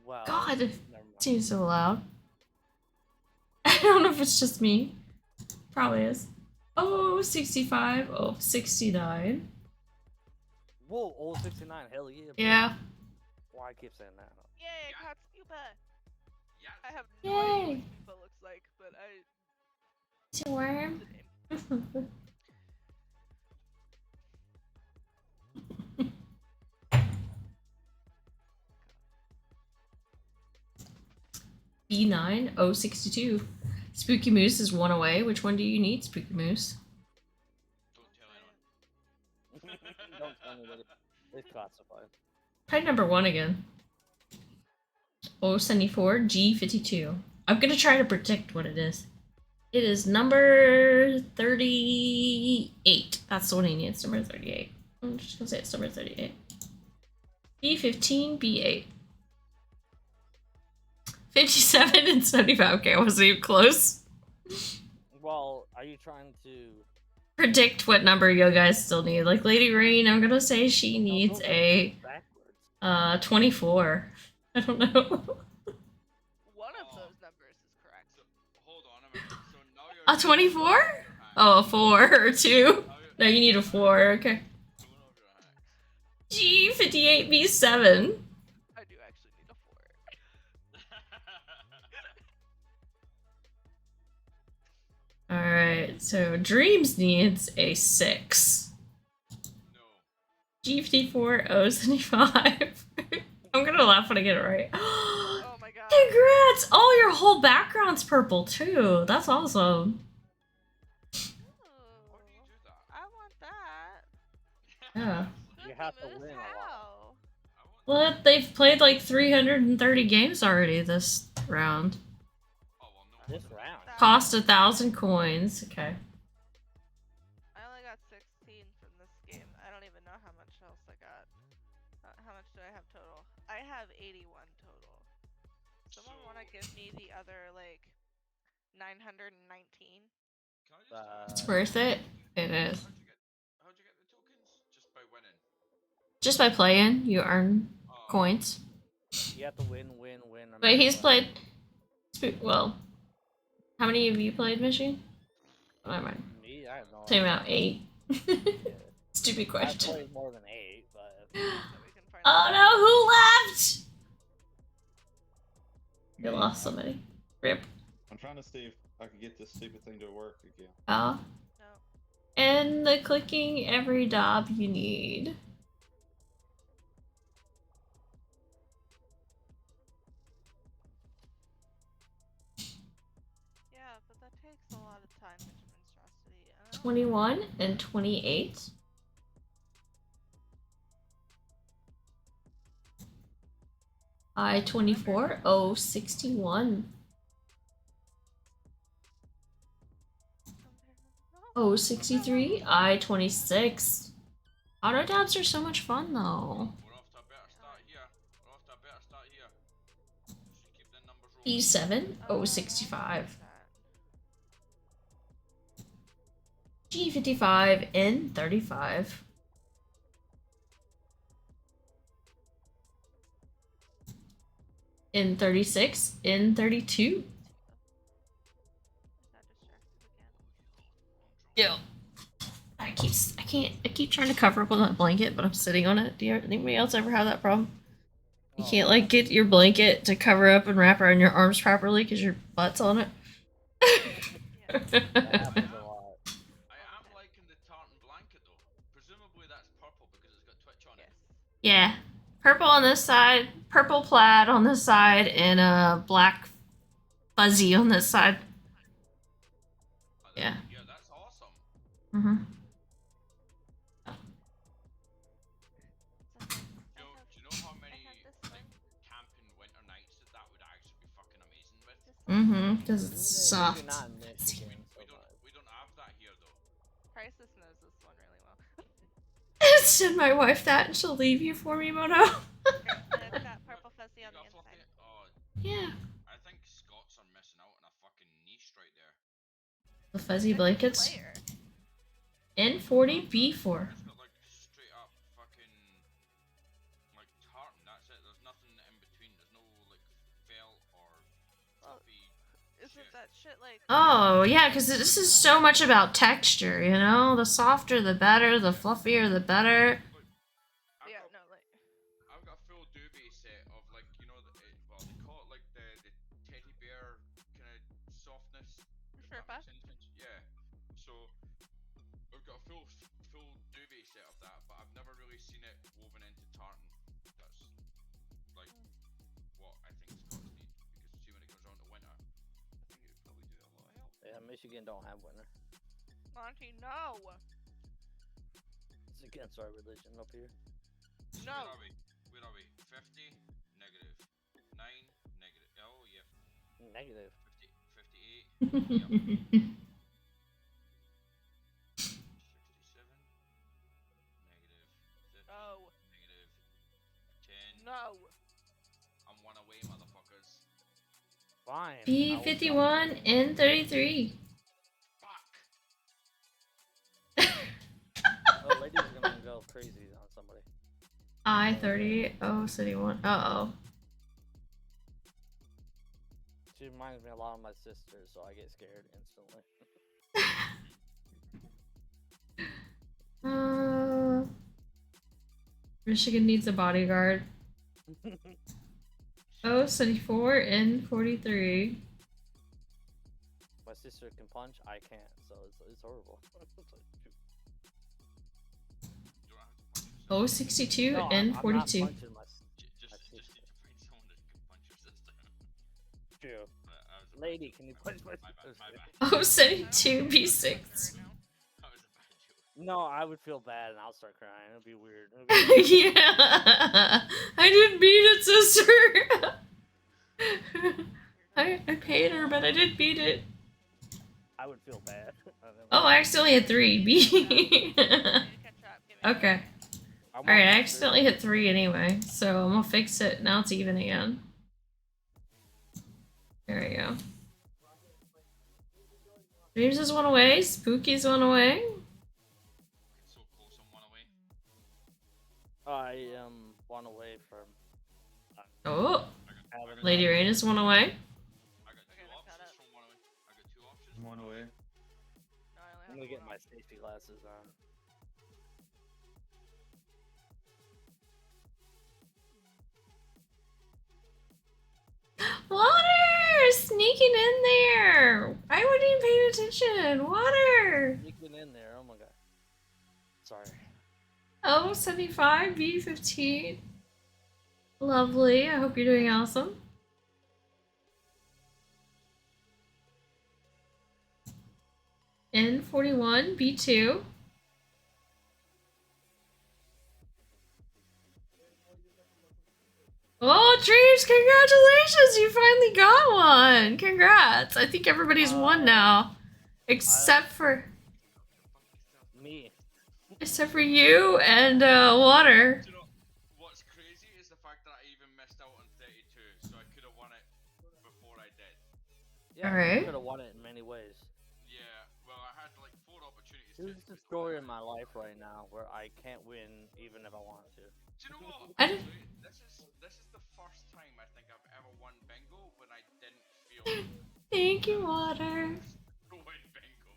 Wow. God, Never mind. seems so loud. I don't know if it's just me. Probably is. Oh, 65. Oh, 69. Whoa, old 69. Hell yeah. Bro. Yeah. Why I keep saying that? Yay, I caught spupa. yes. I have no idea Yay. what spupa looks like, but I It's a worm. the name. B9, O62. Spooky Moose is one away. Which one do you need, Spooky Moose? Don't tell anyone. Don't tell anybody. It's classified. Try number 1 again. O74, G52. I'm gonna try to predict what it is. It is number 38. That's the one he needs, number 38. I'm just gonna say it's number 38. B15, B8. 57 and 75. Okay, I wasn't even close. Well, are you trying to Predict what number you guys still need. Like Lady Rain, I'm gonna say she No, needs those are a backwards? 24. I don't know. One of those numbers is correct. So, hold on a minute. So now you're. A 24? Oh, a 4 or 2. No, you need a 4. Okay. G58 B7. I do actually need a 4. Alright, so Dreams needs a 6. No. G54 O75. I'm gonna laugh when I get it right. Oh my God. Congrats! Oh, your whole background's purple too. That's awesome. Why do you do that? I want that. Yeah. You have to Moose, win a lot. how? I want. Well, they've played like 330 games already this round. Oh well, no. This round. Cost 1,000 coins. Okay. I only got 16 from this game. I don't even know how much else I got. How much do I have total? I have 81 total. Someone want to give me the other, like, 919? Can I just It's worth it. It is. How'd you get the tokens? Just by winning. Just by playing, you earn Oh. coins. You have to win. No But matter he's what. played. Well, how many of you played Michigan? Oh, never mind. Me, I have no Same idea. amount, 8. Stupid I've question. played more than 8, but So we can finally Oh no, who left? You lost somebody. Rip. I'm trying to see if I could get this stupid thing to work again. Oh. No. and the clicking every dob you need. Yeah, but that takes a lot of time into monstrosity. And I don't 21 and 28. I-24, 061. No. 063, I-26. Auto dabs are so much fun though. We're off to a better start here. We're off to a better start here. Just keep the numbers rolling. E7, 065. G55, N35. N36, N32. I got distracted again. Yeah. I keep trying to cover up with my blanket, but I'm sitting on it. Do anybody else ever have that problem? You can't like get your blanket to cover up and wrap around your arms properly because your butt's on it. Yeah. That happens a lot. I am liking the tartan blanket though. Presumably that's purple because it's got Twitch on it. Yeah. Purple on this side, purple plaid on this side, and a black fuzzy on this side. Yeah. Yeah, that's awesome. Mm-hmm. Do you know how many like camping winter nights that would actually be fucking amazing with? Mm-hmm. Because it's Maybe soft. not in Michigan so much. We don't have that here though. Crisis knows this one really well. Send my wife that and she'll leave you for me, Mono. And it's got purple fuzzy on the You got inside. fluffy? Oh, Yeah. I think Scots are missing out on a fucking niche right there. The fuzzy That's a blankets. player. N40, B4. It's got like straight up fucking like tartan. That's it. There's nothing in between. There's no like felt or Well, fluffy. Isn't that shit like? Oh, yeah, because this is so much about texture, you know? The softer, the better. The fluffier, the better. I've Yeah, got, no, like. I've got a full duvet set of like you know well they call it like the teddy bear kind of softness. if that Sherpa? makes any sense. Yeah. So I've got a full duvet set of that, but I've never really seen it woven into tartan. That's like what I think Scots need because see when it comes around to winter, I think it would probably do a lot of help. Yeah, Michigan don't have winter. Monty, no. It's against our religion up here. So No. Where are we? 50, negative. 9, negative. Oh, yeah. Negative. 58. Yep. 67. Negative. 50. No. Negative. 10. No. I'm one away, motherfuckers. Fine. B51, N33. Fuck. Oh, lady's gonna go crazy on somebody. I-30, 061. Uh-oh. She reminds me a lot of my sister, so I get scared instantly. Michigan needs a bodyguard. 074, N43. My sister can punch, I can't, so it's horrible. You don't have to punch yourself. 062, No, I'm not N42. punching my Just need to find someone that can punch your sister. True. That was a Lady, bad can you joke. punch my My bad. sister? 072, B6. That was a bad joke. No, I would feel bad and I'll start crying. It'd be weird. It'd be weird. Yeah. I didn't beat it, sister. I paid her, but I didn't beat it. I would feel bad. Oh, I accidentally hit 3. B. I need to catch up. Give me a Okay. I'm Alright, I on accidentally hit 3 anyway, so I'm gonna fix it. Now it's even again. There we go. Dreams is one away. Spooky's one away. So close on one away. I am one away from Oh, having Lady Rain is one away. I got Okay, two I'm caught options up. from one away. I got two options. One away. No, I only I'm have gonna get one my option. safety glasses on. Water! Sneaking in there! I wasn't even paying attention! Water! Sneaking in there, oh my god. Sorry. Oh, 75, B15. Lovely. I hope you're doing awesome. N41, B2. Oh, Dreams, congratulations! You finally got one! Congrats! I think everybody's won now. Except for Me. you and Water. Do you know what's crazy is the fact that I even missed out on 32, so I could have won it before I did. Yeah, Alright. you could have won it in many ways. Yeah, well, I had like 4 opportunities. This is the story in my life right now where I can't win even if I want to. Do you know what? I didn't- Actually, this is the first time I think I've ever won bingo when I didn't feel Thank you, Water. to win bingo.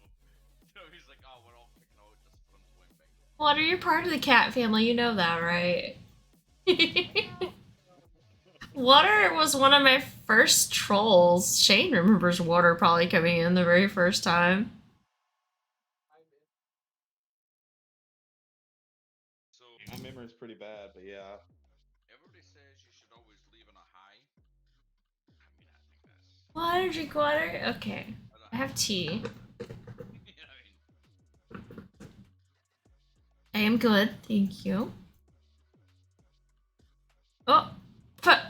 So he's like, oh, we're all picking out just for him to win bingo. Water, you're part of the cat family, you know that, right? Water was one of my first trolls. Shane remembers Water probably coming in the very first time. So My memory's pretty bad, but yeah. everybody says you should always leave on a high. I mean, I think that's. Water, drink water? Okay. I have tea. You know what I mean? I am good, thank you. Oh, but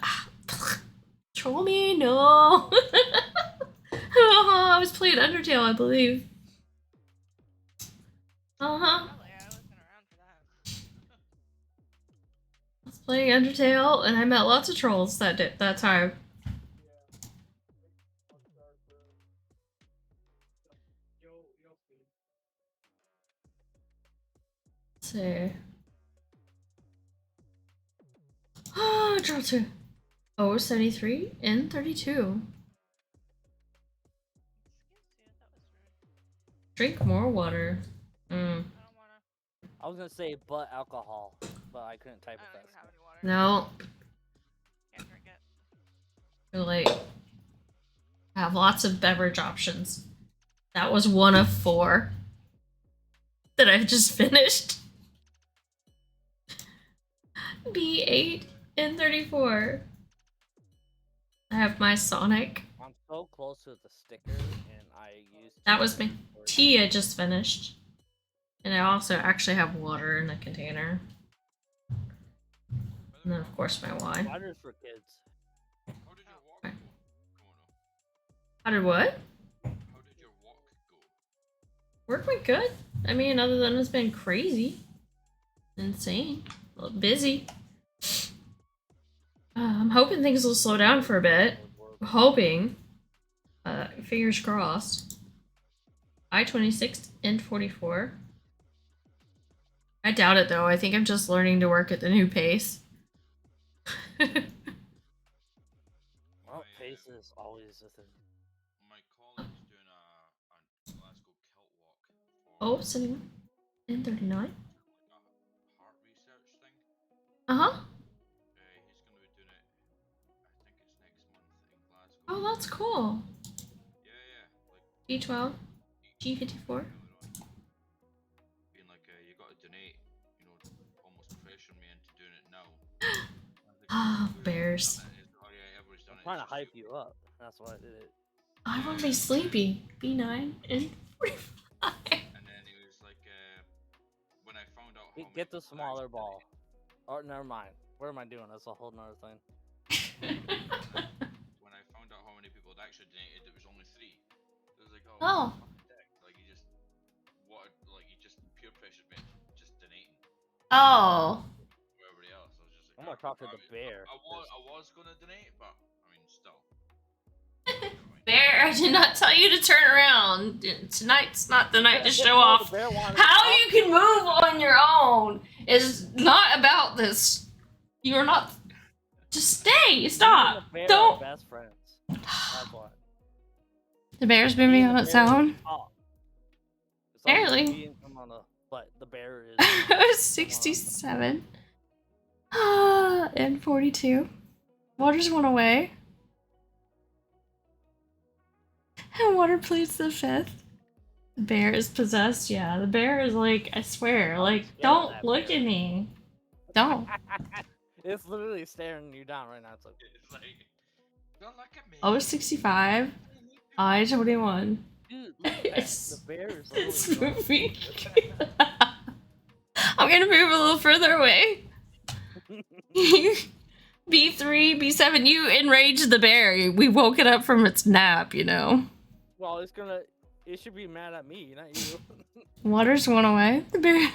troll me? No. Oh, I was playing Undertale, I believe. Uh-huh. Really, I wasn't around for that. I was playing Undertale, and I met lots of trolls that time. Let's see. Ah, draw 2. Oh, 73 and 32. Excuse you, that was rude. Drink more water. I don't wanna. I was gonna say but alcohol, but I couldn't type I it don't even fast. have any water. No, Can't drink it. too late. I have lots of beverage options. That was one of 4 that I've just finished. B8 and 34. I have my Sonic. I'm so close to the sticker, and I used. That was me. Tea I just finished. And I also actually have water in the container. And then of course my wine. Waters for kids. How did your walk go? Kimono? How did what? How did your walk go? Work went good. I mean, other than it's been crazy. Insane. A little busy. I'm hoping things will slow down for a bit. Hoping. Fingers crossed. I-26 and 44. I doubt it though. I think I'm just learning to work at the new pace. Well, pace is always a thing. My colleague's doing a Glasgow kilt walk for Oh, 71 and 39. like a heart research thing. Uh-huh. He's going to be doing it, I think it's next month in Glasgow. Oh, that's cool. Yeah, like G12, G54. being like, you got to donate, you know, almost pressuring me into doing it now. Ah, bears. Oh yeah, everybody's done I'm it. trying to it's hype just- you up. That's why I did it. I want to be sleepy. B9 and 45. And then he was like, when I found out how many Get the people smaller actually ball. Oh, never mind. What am I doing? That's a whole nother thing. When I found out how many people had actually donated, it was only 3. It was like, oh, Oh. fucking dick. Like he just peer pressured me into just donating Oh. for everybody else. I was just like, I'm gonna talk to the bear. I was gonna donate, but I mean, still. Bear, I did not tell you to turn around. Tonight's not the night to show No, off. the bear wanted How to you can move on your own is not about this. You're not. Just stay. Stop. The bear are Don't. best friends. That's what. The bear's Me moving and on the its bear own. talk. It's always Barely. me and Kimona, but the bear is 67. And 42. Water's went away. And Water pleads the 5th. The bear is possessed. Yeah, the bear is like, I swear, I'm like, scared of don't that look bear. at me. Don't. It's literally staring you down right now. It's like, It's like, don't look at me. Oh, 65. I 21. dude, look at that. It's, The bear is it's literally moving. I'm gonna move a little further away. B3, B7, you enraged the bear. We woke it up from its nap, you know. Well, it should be mad at me, not you. Water's one away. The bear.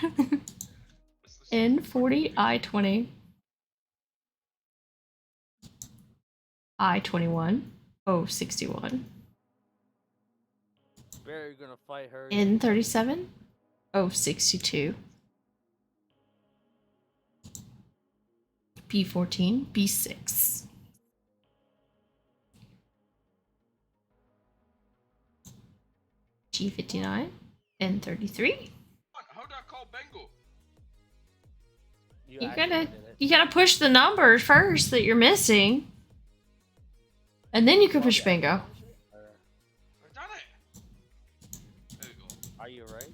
It's the same N40, I20. I21. Oh, 61. Bear, you're gonna fight her. N37. Oh, 62. B14, B6. G59, N33. How'd I call bingo? You actually gotta, did it. you gotta push the number first that you're missing, and then you can push bingo. Or I've done it. There we go. are you right?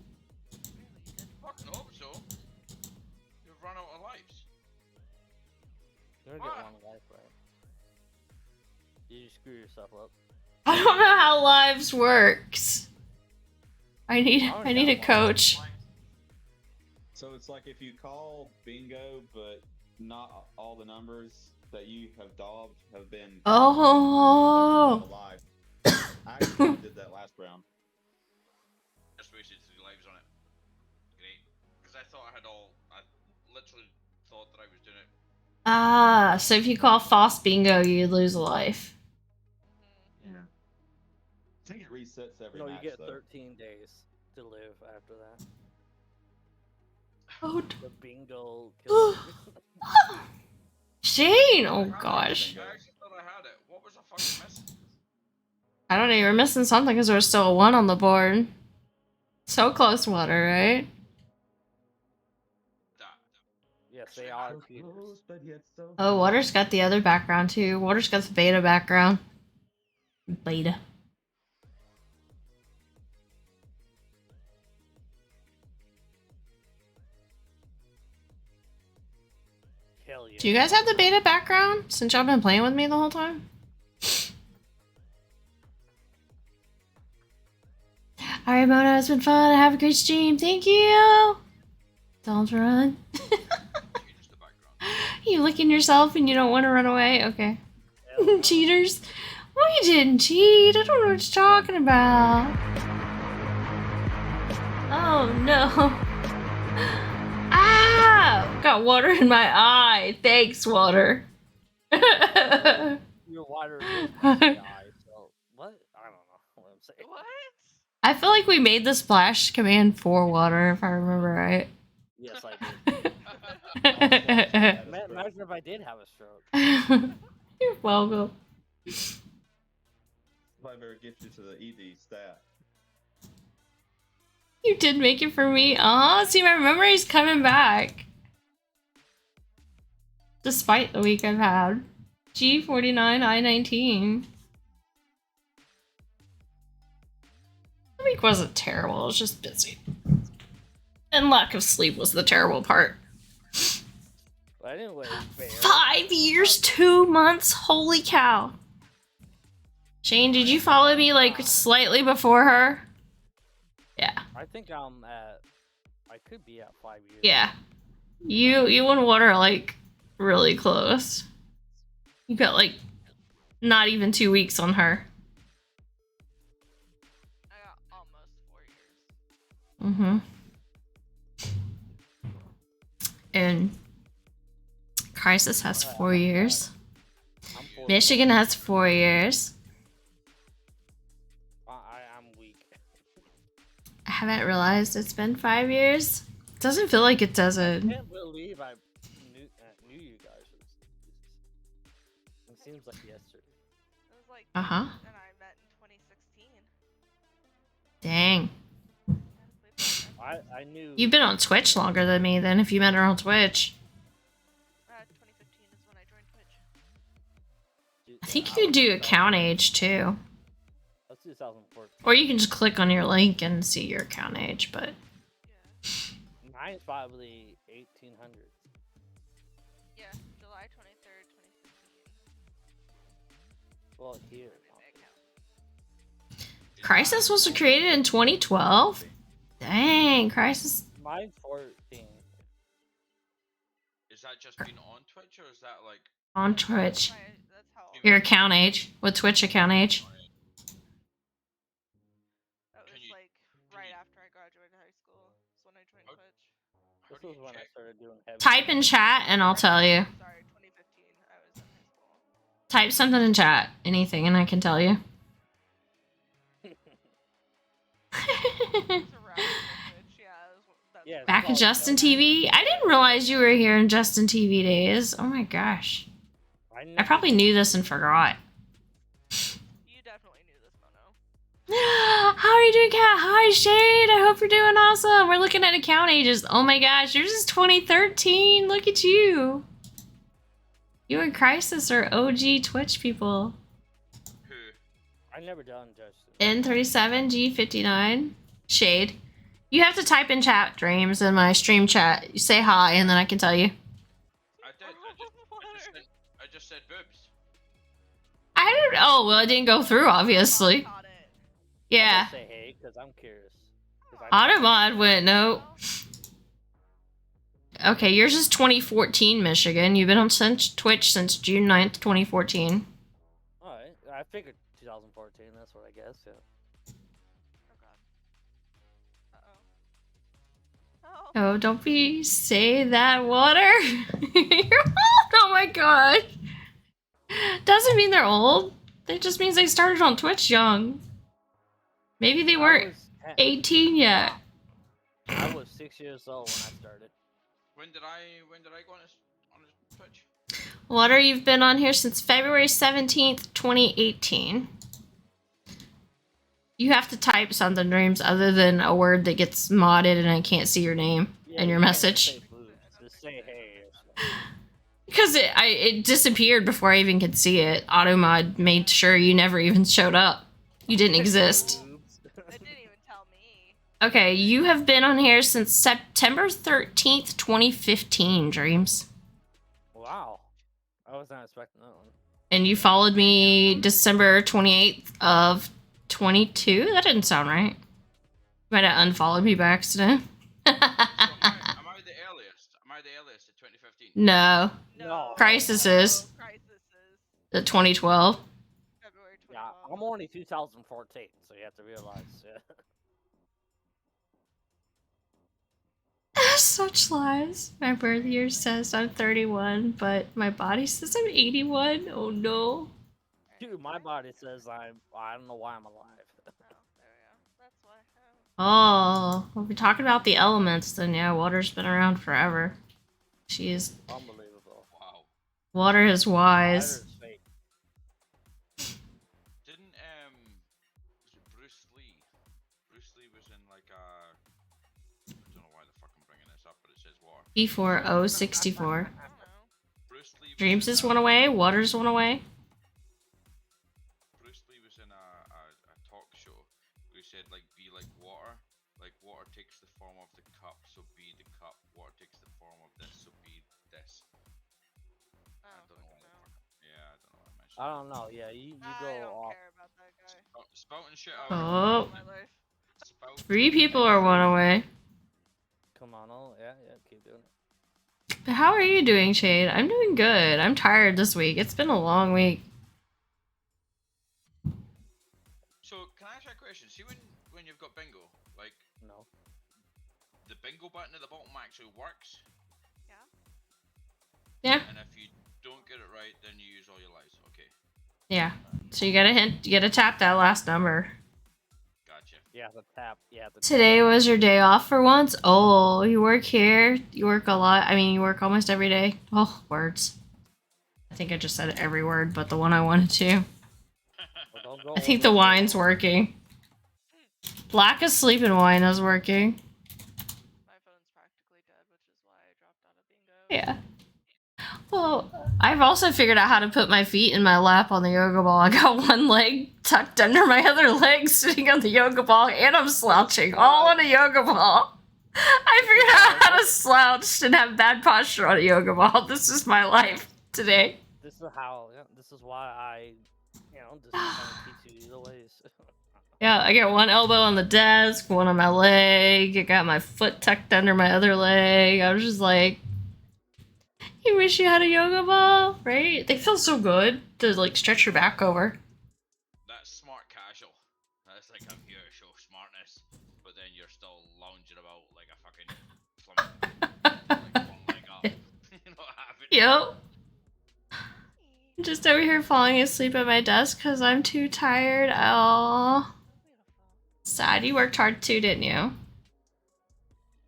Fucking hope so. You've run out of lives. You're gonna get What? one life, right? You just screw yourself up. I don't know how lives works. I need a coach. So it's like if you call bingo, but not all the numbers that you have daubed have been Oh. alive. I actually did that last round. Just wasted 3 lives on it. Great. Because I thought I had all. I literally thought that I was doing it. Ah, so if you call false bingo, you lose a life. Yeah. I think it resets every No, match, you get though. 13 days to live after that. Oh, The bingo killer. Shane! Oh I had it. gosh. I actually thought I had it. What was I fucking missing? I don't know, you were missing something because there was still a 1 on the board. So close, Water, right? That. Yes, they are. So Peters. close, but yet so Oh, Water's got the other background too. Water's got the beta background. Beta. Hell yeah. Do you guys have the beta background since y'all been playing with me the whole time? Alright, Mona, it's been fun. Have a great stream. Thank you. Don't run. Changes the background. You licking yourself and you don't want to run away? Okay. Hell no. Cheaters. Well, you didn't cheat. I don't know what you're talking about. Oh, no. Ah! Got water in my eye. Thanks, water. Your water is my eye, so what? I don't know what I'm saying. What? I feel like we made the splash command for water, if I remember right. Yes, I did. That is correct. Imagine if I did have a stroke. You're welcome. If I ever get you to the ED stat. You did make it for me. See, my memory's coming back. Despite the week I've had. G49, I19. The week wasn't terrible, it was just busy. And lack of sleep was the terrible part. But anyway, bear. 5 years, 2 months? Holy cow. Shane, did you follow me like slightly before her? Yeah. I think I'm at. I could be at 5 years. Yeah. You and Water are like really close. You got like not even 2 weeks on her. I got almost 4 years. Mm-hmm. And Crisis has 4 years. I'm 4 Michigan has 4 years. I'm weak. I haven't realized it's been 5 years. Doesn't feel like it I doesn't. can't believe I knew you guys. It seems like yesterday. It was like Uh-huh. and I met in 2016. Dang. I knew. You've been on Twitch longer than me then if you met her on Twitch. 2015 is when I joined Twitch. I think you could do account age too. That's 2014. Or you can just click on your link and see your account age, but Yeah. Mine's probably 1800s. Yeah, July 23rd, 2016. Well, here. My account. Crisis was created in 2012? Dang, Crisis Mine's 14. Is that just been on Twitch or is that like? on Twitch. That's how old Your I am. account age. With Twitch account age. That was Can you- like right after I graduated high school. That's when I joined How- Twitch. How This do was you when I check? started doing heavy. Type in chat and I'll tell you. Sorry, 2015. I was in high school. Type something in chat. Anything and I can tell you. It was around Twitch, yeah. That's Yeah, when Back in Oh, Justin okay. TV? I didn't realize you were here in Justin TV days. Oh my gosh. I never probably did. knew this and forgot. You definitely knew this, Mono. How are you doing, Kat? Hi, Shade. I hope you're doing awesome. We're looking at account ages. Oh my gosh, yours is 2013. Look at you. You and Crisis are OG Twitch people. Who? I never done Justin. N37, G59, Shade. You have to type in chat, Dreams, in my stream chat. You say hi, and then I can tell you. I did. I just said boobs. I don't. Oh well, it didn't go through, obviously. Caught it. Yeah. Say hey, because I'm curious. 'Cause I know- Automod went no. Okay, yours is 2014, Michigan. You've been on Twitch since June 9th, 2014. Alright, I figured 2014, that's what I guess, yeah. Oh god. Uh-oh. Oh, don't be say that, Water. You're old. Oh my god. Doesn't mean they're old. That just means they started on Twitch young. Maybe they I weren't was 18 yet. I was 6 years old when I started. When did I go on his Twitch? Water, you've been on here since February 17th, 2018. You have to type something, Dreams, other than a word that gets modded and I can't see your name Yeah, and your you can't message. say boobs, just say hey. or something. Because it disappeared before I even could see it. Automod made sure you never even showed up. You didn't exist. Boobs. They didn't even tell me. Okay, you have been on here since September 13th, 2015, Dreams. Wow. I was not expecting that one. And you followed me December 28th of 22? That didn't sound right. You might have unfollowed me by accident. Am I the earliest? Am I the earliest at 2015? No, No. Crisis is. Crisis is The 2012. February 2012. Yeah, I'm only 2014, so you have to realize. Yeah. Such lies. My birth year says I'm 31, but my body says I'm 81. Oh no. Dude, my body says I don't know why I'm alive. Oh, there we go. That's why. Oh, we'll be talking about the elements then. Yeah, water's been around forever. She is. Unbelievable. Wow. Water is wise. Water's fake. Didn't was it Bruce Lee? Bruce Lee was in like I don't know why the fuck I'm bringing this up, but it says war. B4064. I don't know. Bruce Lee. Was Dreams in is one away. Water's one away. Bruce Lee was in a talk show where he said like be like water takes the form of the cup, so be the cup. Water takes the form of this, so be this. Oh, I don't know why the no. fuck. Yeah, I don't know why I mentioned. I don't know. Yeah, you I go don't off. care about that guy. Spouting shit out. Oh. My life. Spouting 3 people are one away. Come on, oh yeah, keep doing it. But how are you doing, Shade? I'm doing good. I'm tired this week. It's been a long week. So can I ask you a question? See when you've got bingo, like No. the bingo button at the bottom actually works, Yeah. and if you don't get it right, then you use all your lives. Okay, Yeah. So you gotta tap that last number. gotcha. You have to tap. You have to. Today was your day off for once? Oh, you work here? You work a lot? I mean, you work almost every day? Oh, words. I think I just said every word, but the one I wanted to. Well, don't go I think the over- wine's working. Lack of sleep and wine is working. My phone's practically dead, which is why I dropped out of bingo. Yeah. Well, I've also figured out how to put my feet in my lap on the yoga ball. I got one leg tucked under my other leg, sitting on the yoga ball, and I'm slouching, all on a yoga ball. I figured out how to slouch and have bad posture on a yoga ball. This is my life today. This is how. Yeah, this is why I, just kind of teach you the ways. Yeah, I got one elbow on the desk, one on my leg. I got my foot tucked under my other leg. I was just like, you wish you had a yoga ball, right? They feel so good to like stretch your back over. That's smart casual. That's like I'm here to show smartness, but then you're still lounging about like a fucking like one leg up. You know what happened? Yep. I'm just over here falling asleep at my desk because I'm too tired. Oh. Sad. You worked hard too, didn't you?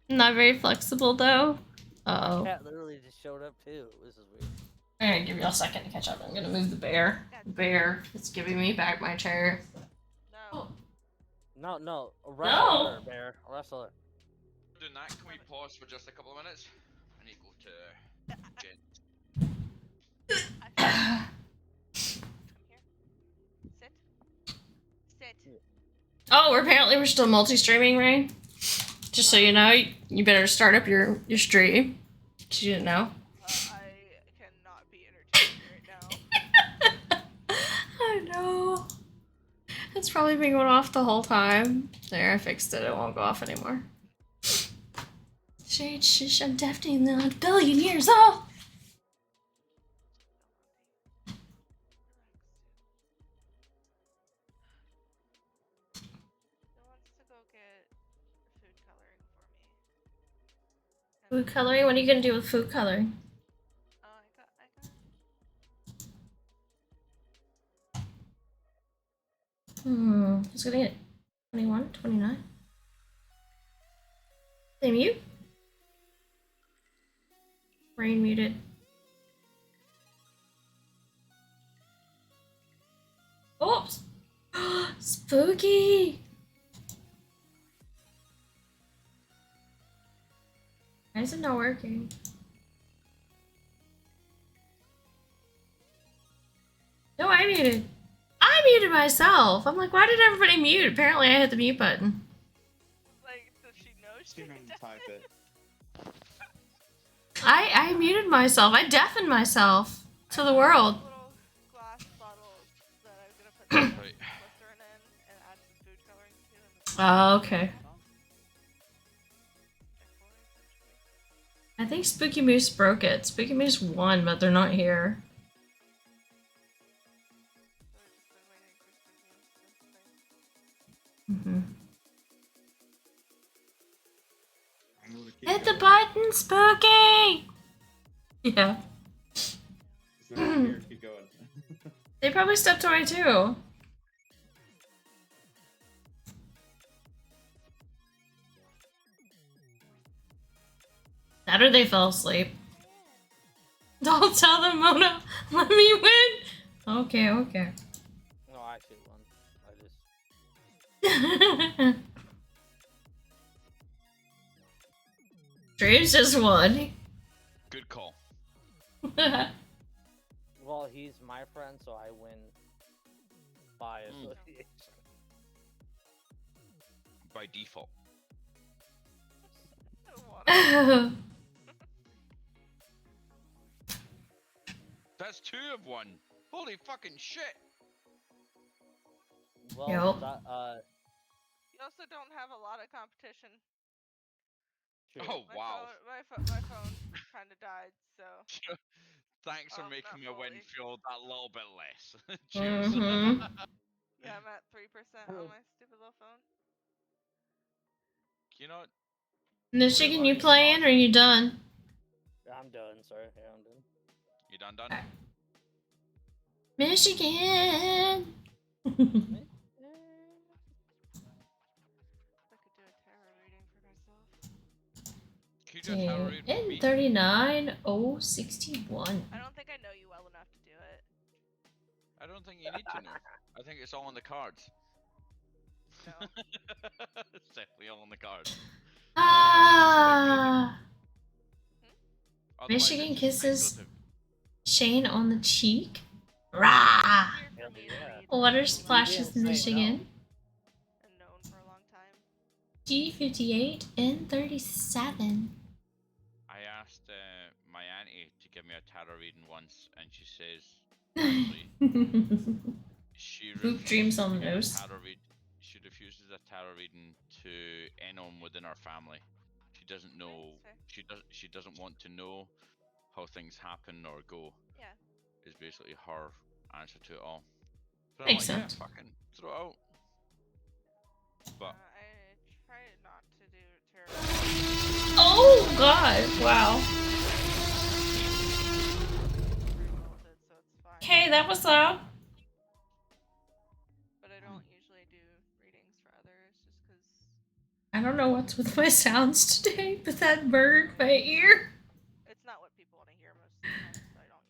Not very flexible though. Uh-oh. Cat literally just showed up too. This is weird. I'm gonna give you a second to catch up. I'm gonna move the bear. The bear is giving me back my chair. No. No. Wrestle her, bear. Wrestle her. Doing that, can we pause for just a couple of minutes? I need to go to Jen. Come here. Sit. Sit. Oh, we're still multi-streaming, Rain. Just so you know, you better start up your stream. 'Cause you didn't know. I cannot be entertained right now. I know. It's probably been going off the whole time. There, I fixed it. It won't go off anymore. Shade, shush, I'm definitely not a billion years old. Who wants to go get food coloring for me? Food coloring? What are you gonna do with food coloring? Oh, I got. Who's gonna get 21, 29? They mute? Rain muted. Oops! Spooky! Why is it not working? No, I muted. I muted myself. I'm like, why did everybody mute? Apparently I hit the mute button. Like, does she know She she didn't type it. I muted myself. I deafened myself to the world. Little glass bottles that I'm gonna put some Right. glycerin in and add some food coloring to. And Oh, okay. I think Spooky Moose broke it. Spooky Moose won, but they're not here. Mm-hmm. I'm gonna keep Hit the going. button, Spooky! Yeah. Is it not here? Keep going. They probably stepped away too. That or they fell asleep. Don't tell them, Mona. Let me win. Okay, okay. No, I actually won. I just. Dreams just won. Good call. Well, he's my friend, so I win by association. By default. That's 2 of 1. Holy fucking shit. Well, Yep. you also don't have a lot of competition. true. Oh wow. My phone kind of died, so. Thanks for Not making my win fully. feel that little bit less. Cheers. Mhm. Yeah, I'm at 3% on my stupid little phone. You know what? Michigan, you playing or you done? I'm done. Sorry, yeah, I'm done. You done? Michigan. I could do a tarot reading for myself. Can you do a tarot reading for In me? 39061. I don't think I know you well enough to do it. I don't think you need to know. I think it's all on the cards. No. It's definitely all on the cards. Ah. Otherwise, Michigan it's just kisses speculative. Shane on the cheek. Rah. Here for God, me to yeah. read Water really splashes didn't say Michigan. and known for a long time. G58 and 37. I asked my auntie to give me a tarot reading once, and she says actually she Poop dreams refuses on to the give a nose. tarot read. She refuses a tarot reading to anyone within our family. She doesn't know. That's fair. She doesn't want to know how things happen or go. Yeah. Is basically her answer to it all. So I'm Makes like, sense. yeah, fucking throw it out. But I try not to do tarot. Oh god, wow. Molded, so it's fine. Okay, that was loud. But I don't usually do readings for others just because. I don't know what's with my sounds today, but that burned my ear. It's not what people want to hear most of the time, so I don't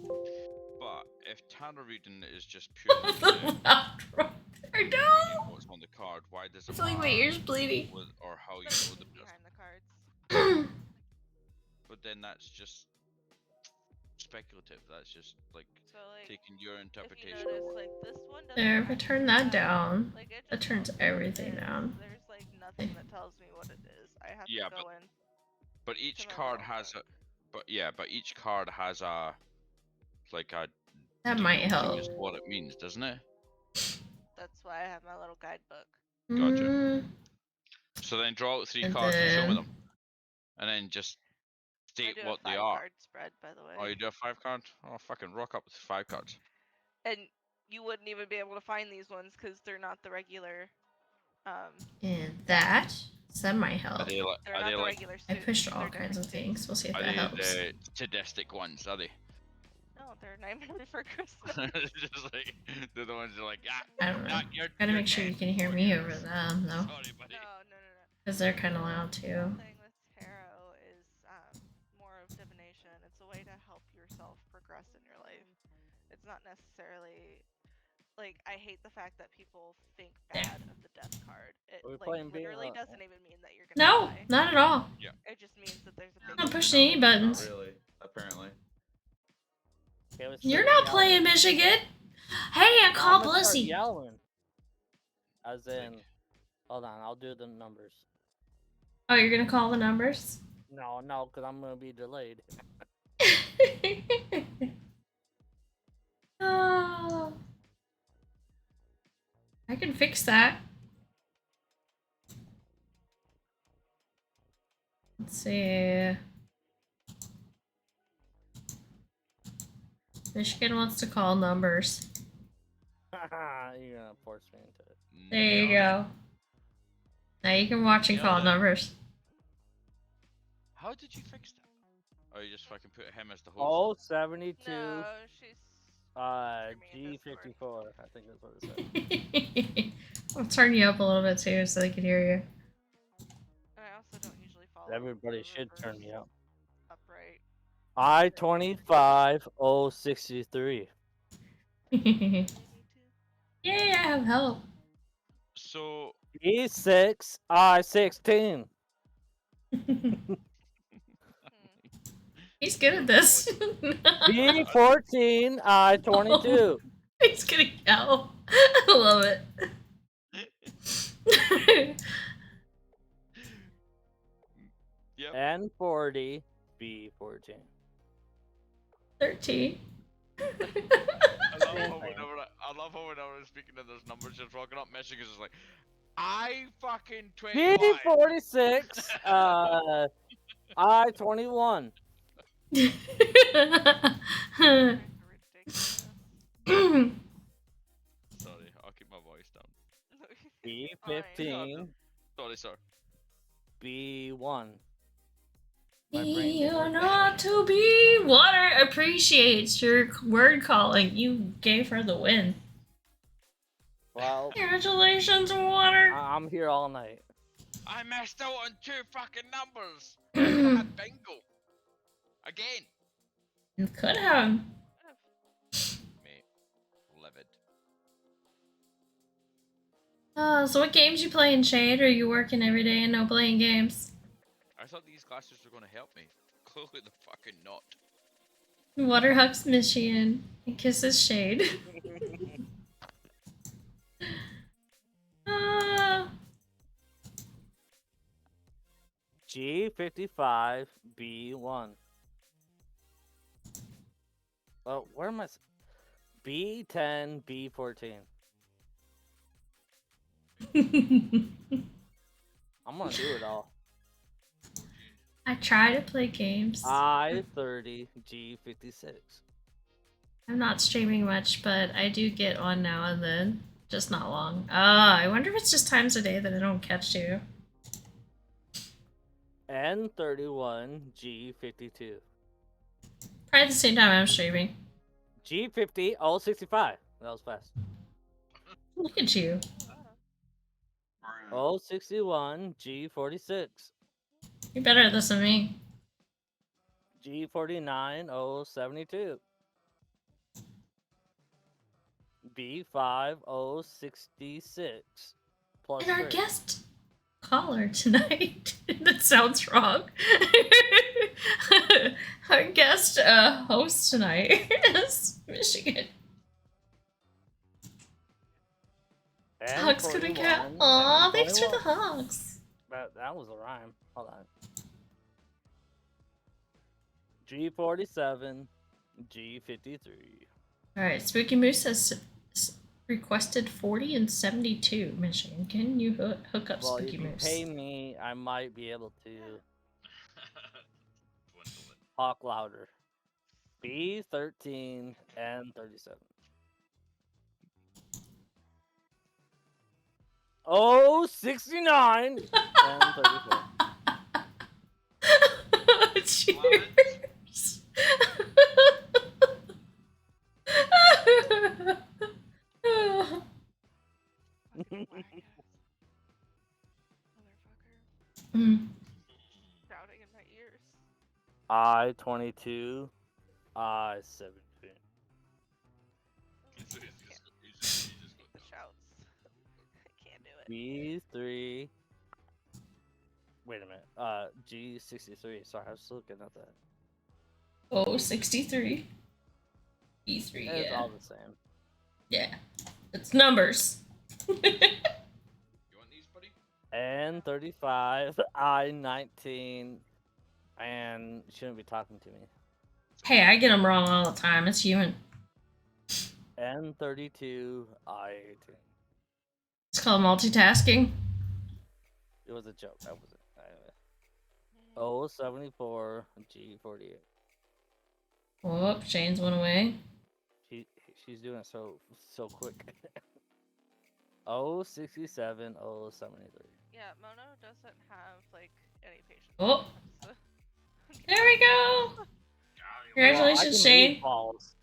usually. but if tarot reading is just purely The loud rock there. reading No! what's on the card, why does I it feel like my matter ear's bleeding. with or how you The know the meaning person? behind the cards. But then that's just speculative. That's just like So like, taking your if you interpretation. notice, like this one doesn't. There, if I turn that down, Like it that just turns tells me what it everything is. down. There's like nothing that tells me what it is. I have Yeah, to go in. but each my card little has book. but each card has a like a That might denoting help. as to what it means, doesn't it? That's why I have my little guidebook. Gotcha. Mm, So then draw out 3 and cards and show me then them, and then just I state do what a they 5 are. card spread, by the way. Oh, you do a 5 card? Oh, fucking rock up with 5 cards. And you wouldn't even be able to find these ones because they're not the regular. and that. So that might Are help. they like? They're Are not they the like? regular I suits. pushed all They're kinds of different things. We'll see if Are that they helps. the sadistic ones? Are they? No, they're Nightmare Before Christmas. Just like they're the ones that are like, I don't know. nah, you're, Gotta you're make sure dead you can in hear 4 me years. over them, though. Sorry, buddy. No. Because they're kind of loud, The too. whole thing with tarot is more of divination. It's a way to help yourself progress in your life. It's not necessarily like I hate the fact that people think bad of the death card. It Are we like playing literally bingo? doesn't even mean that you're gonna No, die. not at all. It just means that there's a big. I'm not chance pushing any that buttons. Not really, apparently. Okay, let's You're start not playing yelling. Michigan. Hey, I I'm call gonna start Blissey. yelling. As in, hold on, I'll do the numbers. Oh, you're gonna call the numbers? No, because I'm gonna be delayed. Oh. I can fix that. Let's see. Michigan wants to call numbers. You're gonna force me into it. There you go. Now you can watch and Yeah, call look. numbers. How did you fix that? Oh, you just fucking put him as the host. Oh, 72. No, she's. G54. I think that's what it said. I'll turn you up a little bit too so they can hear you. And I also don't usually follow. Everybody the should turn me reverse up. Upright. I-25-063. Yay, I have help. So E6, I-16. He's good at this. B14, I-22. He's gonna yell. I love it. yep. N40, B14. 13. I love how whenever I'm speaking to those numbers, just rocking up Michigan's just like, I fucking 21. B46, I-21. Ridiculous. Sorry, I'll keep my voice down. B15, Sorry, sir. B1. My brain You didn't work. not to be. Water appreciates your word calling. You gave her the win. Well, Congratulations, Water. I'm here all night. I messed out on 2 fucking numbers. I could've had bingo. Again. You could have. Mate, livid. So what games you playing, Shade? Or are you working every day and no playing games? I thought these glasses were gonna help me. Clearly, the fucking not. Water hugs Michigan. It kisses shade. Ah. G55 B1. Oh, where am I? B10 B14. I'm gonna do it all. I try to play games. I30 G56. I'm not streaming much, but I do get on now and then. Just not long. I wonder if it's just times a day that I don't catch you. N31 G52. Probably the same time I'm streaming. G50 065. That was fast. Look at you. 061 G46. You're better at this than me. G49 072. B5 066. Plus And our 3. guest caller tonight. That sounds wrong. Our guest host tonight is Michigan. Hugs KimonoKat. Aw, thanks for the hugs. That was a rhyme. Hold on. G47 G53. Alright, Spooky Moose has requested 40 and 72. Michigan, can you hook up Well, Spooky if you Moose? pay me, I might be able to Dwindle it. talk louder. B13 and 37. Oh, 69 and 34. Cheers. Motherfucker. Mm. Shouting in my ears. I22, I17. The shouts. I can't do it. B3. Wait a minute. G63. Sorry, I was looking at that. Oh, 63. E3, It's yeah. all the same. Yeah. It's numbers. You want these, buddy? N35, I19, and you shouldn't be talking to me. Hey, I get them wrong all the time. It's human. N32, I18. It's called multitasking. It was a joke. That was it. Anyway. 074, G48. Whoop, Shane's went away. She's doing it so quick. 067, 073. Yeah, Mono doesn't have like any patience. Oh. So- There we go. Congratulations, Shane. Balls.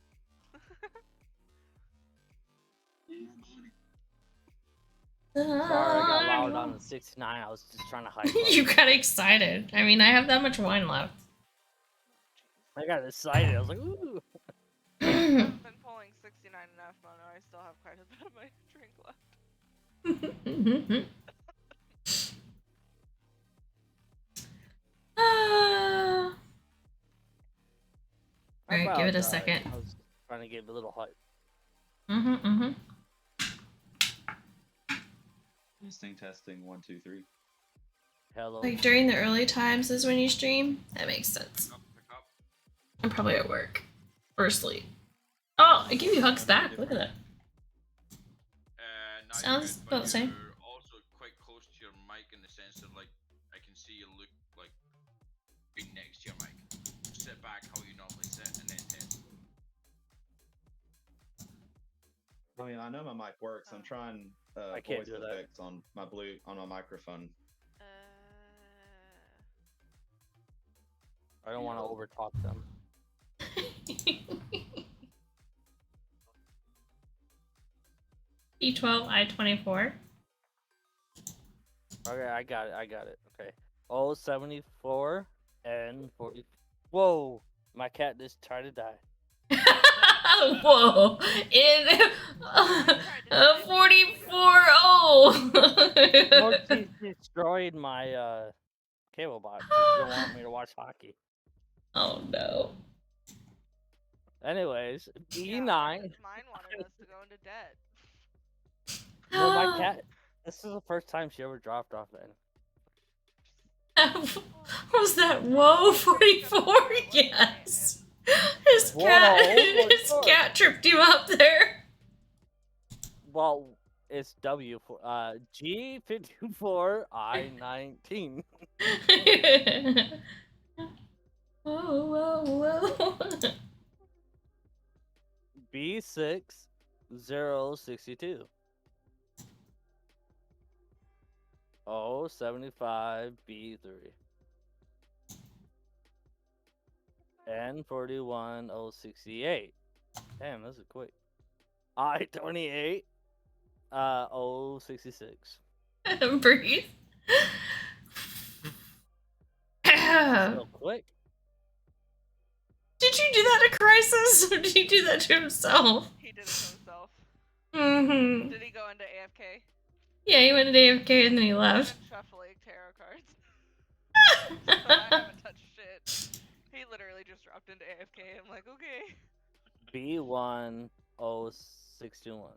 Sorry, I got loud on the 69. I was just trying to hide. You got excited. I mean, I have that much wine left. I got excited. I was like, ooh. I haven't been pulling 69 enough, Mono. I still have quite a bit of my drink left. Alright, give it a second. I was trying to give a little hype. Testing 1, 2, 3. Hello. Like during the early times is when you stream? That makes sense. Pick up. I'm probably at work. Or asleep. Oh, I give you hugs back. Look at that. Now Sounds you're good, about but the same. You're also quite close to your mic in the sense of like I can see you look like being next to your mic. Sit back how you normally sit and then test. I mean, I know my mic works. I'm trying I can't voice do that. effects on my microphone. I don't want to overtalk them. E12, I-24. Okay, I got it. Okay. 074 and 40. Whoa! My cat just tried to die. Whoa! In 44-0! Well, she destroyed my cable box. She don't want me to watch hockey. Oh no. Anyways, Yeah, B9. because mine wanted us to go into debt. Well, my cat. This is the first time she ever dropped off then. What was that? Whoa, 44? Yes. His cat, Whoa, his cat tripped you up there. Well, it's W for G54 I19. Whoa, whoa. B6 062. 075 B3. N41 068. Damn, this is quick. I28 066. Breathe. So quick. Did you do that to Crisis, or did he do that to himself? He did it to himself. Mm-hmm. Did he go into AFK? Yeah, he went to AFK and then he I've left. been shuffling tarot cards. So I haven't touched shit. He literally just dropped into AFK. I'm like, okay. B1 061.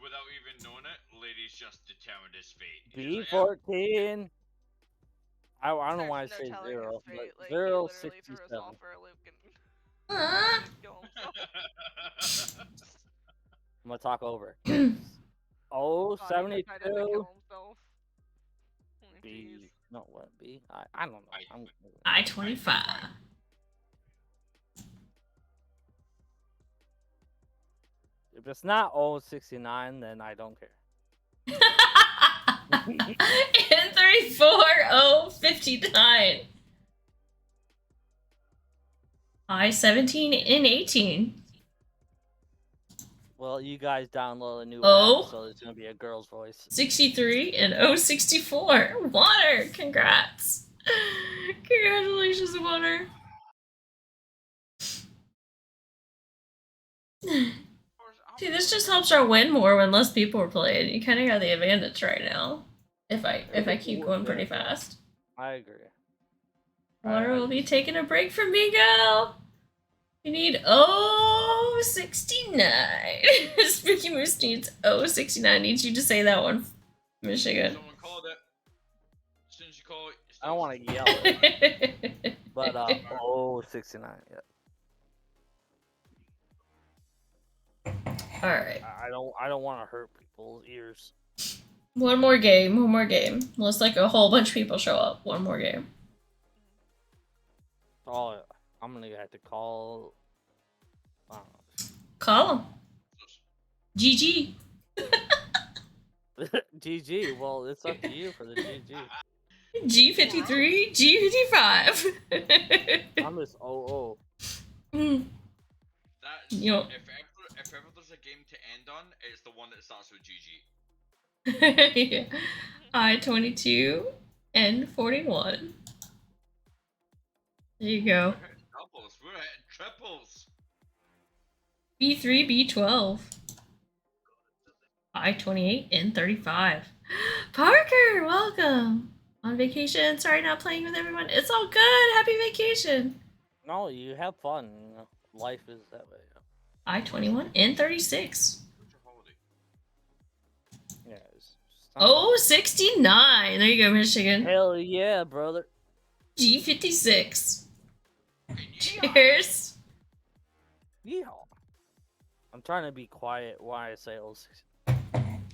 Without even knowing it, ladies just determined his fate. He's like, "Yeah, B14. I don't know There's why I no say telling 0, his but fate. Like, he literally threw us 067. all for a loop and Huh? kill himself. I'm gonna talk over. Thought he decided to 072. kill himself. Oh, B. jeez. No, what? B? I don't know. I'm, I-25. if it's not 069, then I don't care. N34059. I-17 and 18. Well, you guys download a new Oh. app, so it's gonna be a girl's voice. 63 and 064. Water! Congrats! Congratulations, Water! See, this just helps our win more when less people are playing. You kind of got the advantage right now. If I keep going pretty fast. I agree. Water will be taking a break from Bingo. We need 069. Spooky Moose needs 069. Needs you to say that one, Michigan. Someone called it. As soon as you call it, I don't want to yell it, but 069. Yeah. All right. I don't want to hurt people's ears. One more game. One more game. Unless like a whole bunch of people show up. One more game. Oh, I'm gonna have to call. I don't know. Call them. GG. GG. Well, it's up to you for the GG. G53, G55. I'm just OO. Mm. That's, You know- if ever there's a game to end on, it's the one that starts with GG. Yeah. I-22 and 41. There you go. We're hitting doubles. We're hitting triples. B3, B12. I-28 and 35. Parker, welcome. On vacation. Sorry not playing with everyone. It's all good. Happy vacation. No, you have fun. You know? Life is that way. I-21 and 36. What's your holiday? Yeah. It's not Oh, 69. There you go, Michigan. hell yeah, brother. G56. Yeah. Cheers. Yeehaw. I'm trying to be quiet while I say 069.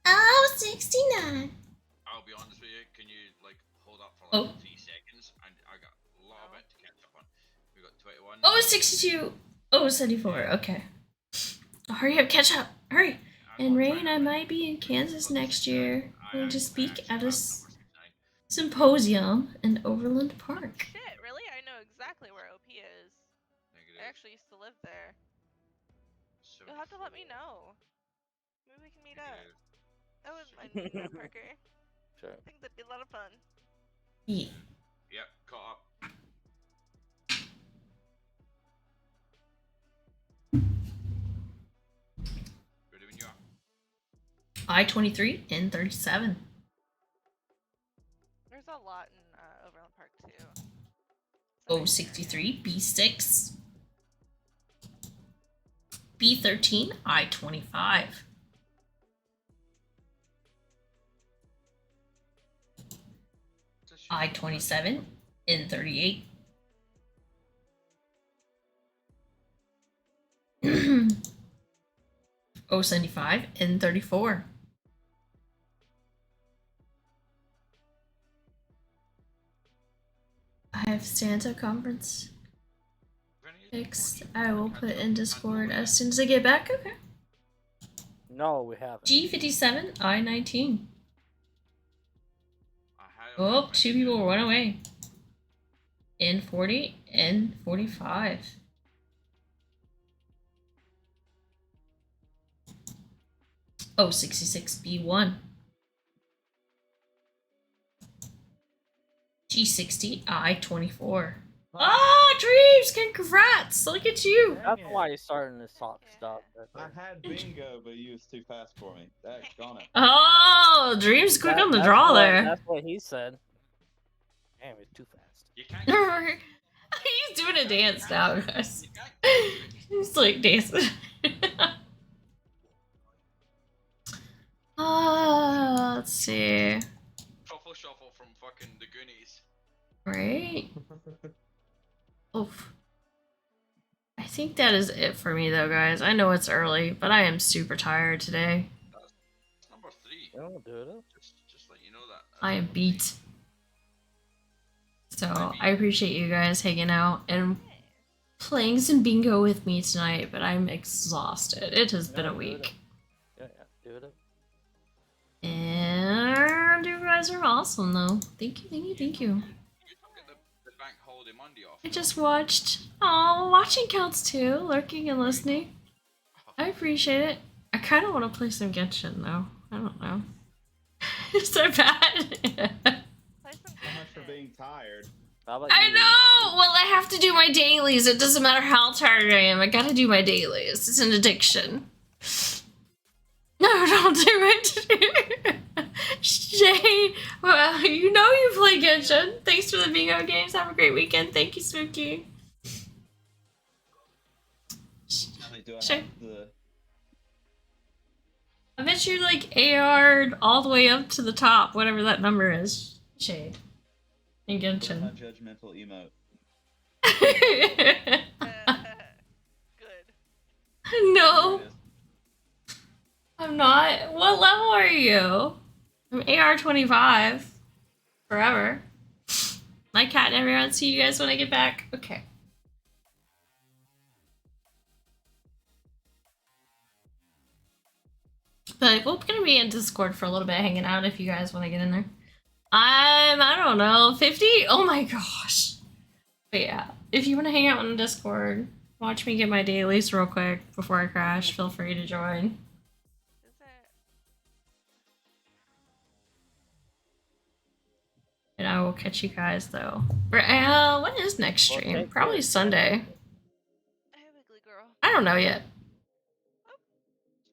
Oh, 69. I'll be honest with you. Can you like hold up for Oh. like 3 seconds? And I got a lot of it to catch up on. We got 21. Oh, 62. Oh, 74. Okay. Oh, hurry up, catch up. Hurry. And Rain, I might be in Kansas next year. Going to speak at a symposium in Overland Park. Shit, really? I know exactly where OP is. I actually used to live there. You'll have to let me know. Maybe we can meet up. That was my name, Parker. Sure. I think that'd be a lot of fun. Yeah. Yep, caught up. Ready when you are. I-23 and 37. There's a lot in Overland Park too. Oh, 63, B6. B13, I-25. I-27, N38. O75, N34. I have Santa conference fixed. I will put in Discord as soon as I get back. Okay. No, we haven't. G57, I-19. I highly Oh, recommend 2 you people do it. run away. N40, N45. Oh, 66B1. G60, I-24. Ah, Dreams! Congrats! Look at you! That's why you're starting to talk stuff. I had bingo, but you was too fast for me. Daggone it. Oh, Dreams quick on the That's draw what- there. That's what he said. Damn, it's too fast. You can't get He's doing a dance now, guys. you can't He's like dancing. Let's see. truffle shuffle from fucking the Goonies. Right? Oof. I think that is it for me, though, guys. I know it's early, but I am super tired today. It's number 3. Don't do it. Just let you know that. I am beat. So, I appreciate you guys hanging out and playing some bingo with me tonight, but I'm exhausted. It has been a do it. week. Yeah, do it. And you guys are awesome, though. Thank you, thank you, thank you. You don't get the bank holiday Monday off. I just watched. Oh, watching counts too. Lurking and listening. I appreciate it. I kind of want to play some Genshin, though. I don't know. Is that bad? Play some So much for Genshin. being tired. How about I you? know! Well, I have to do my dailies. It doesn't matter how tired I am. I gotta do my dailies. It's an addiction. No, don't do it. Shane, well, you know you play Genshin. Thanks for the bingo games. Have a great weekend. Thank you, Spooky. Do I Sure. have the... I bet you're like AR'd all the way up to the top, whatever that number is. Shade. In What's my Genshin. judgmental emote? Good. No, There it is. I'm not. What level are you? I'm AR 25. Forever. My cat and everyone. See you guys when I get back. Okay. But we're gonna be in Discord for a little bit, hanging out if you guys want to get in there. I don't know, 50? Oh my gosh. But yeah, if you want to hang out on Discord, watch me get my dailies real quick before I crash, feel free to join. Is it? And I will catch you guys though. When is next Well, stream? take Probably care. Sunday. Hey, Wiggly girl. I don't know yet. Sorry, bro.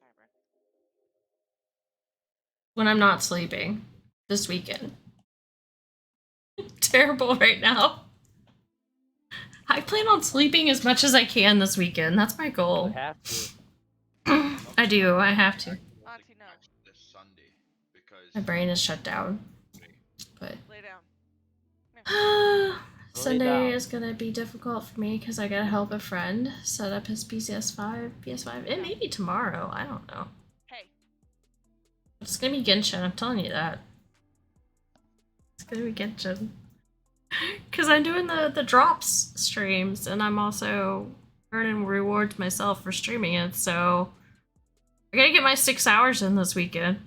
When I'm not sleeping this weekend. Terrible right now. I plan on sleeping as much as I can this weekend. That's my You goal. have to. I do. I have to. Auntie, no. This Sunday because My brain is shut down. But Lay down. Sunday down. is gonna be difficult for me because I gotta help a friend set up his PS5. It may be tomorrow. I don't know. Hey. It's gonna be Genshin. I'm telling you that. It's gonna be Genshin. Because I'm doing the drops streams and I'm also earning rewards myself for streaming it. So I gotta get my 6 hours in this weekend.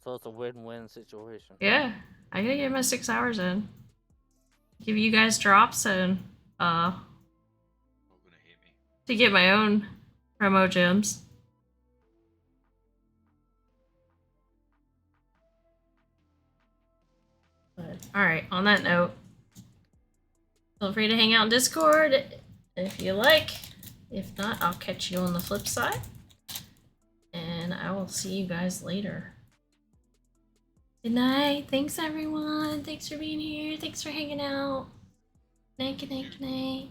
So it's a win-win situation. Yeah, I gotta get my 6 hours in. Give you guys drops and you're gonna hate me. to get my own promo gems. But alright, on that note, feel free to hang out in Discord if you like. If not, I'll catch you on the flip side. And I will see you guys later. Good night. Thanks everyone. Thanks for being here. Thanks for hanging out. Good night, good night, good night.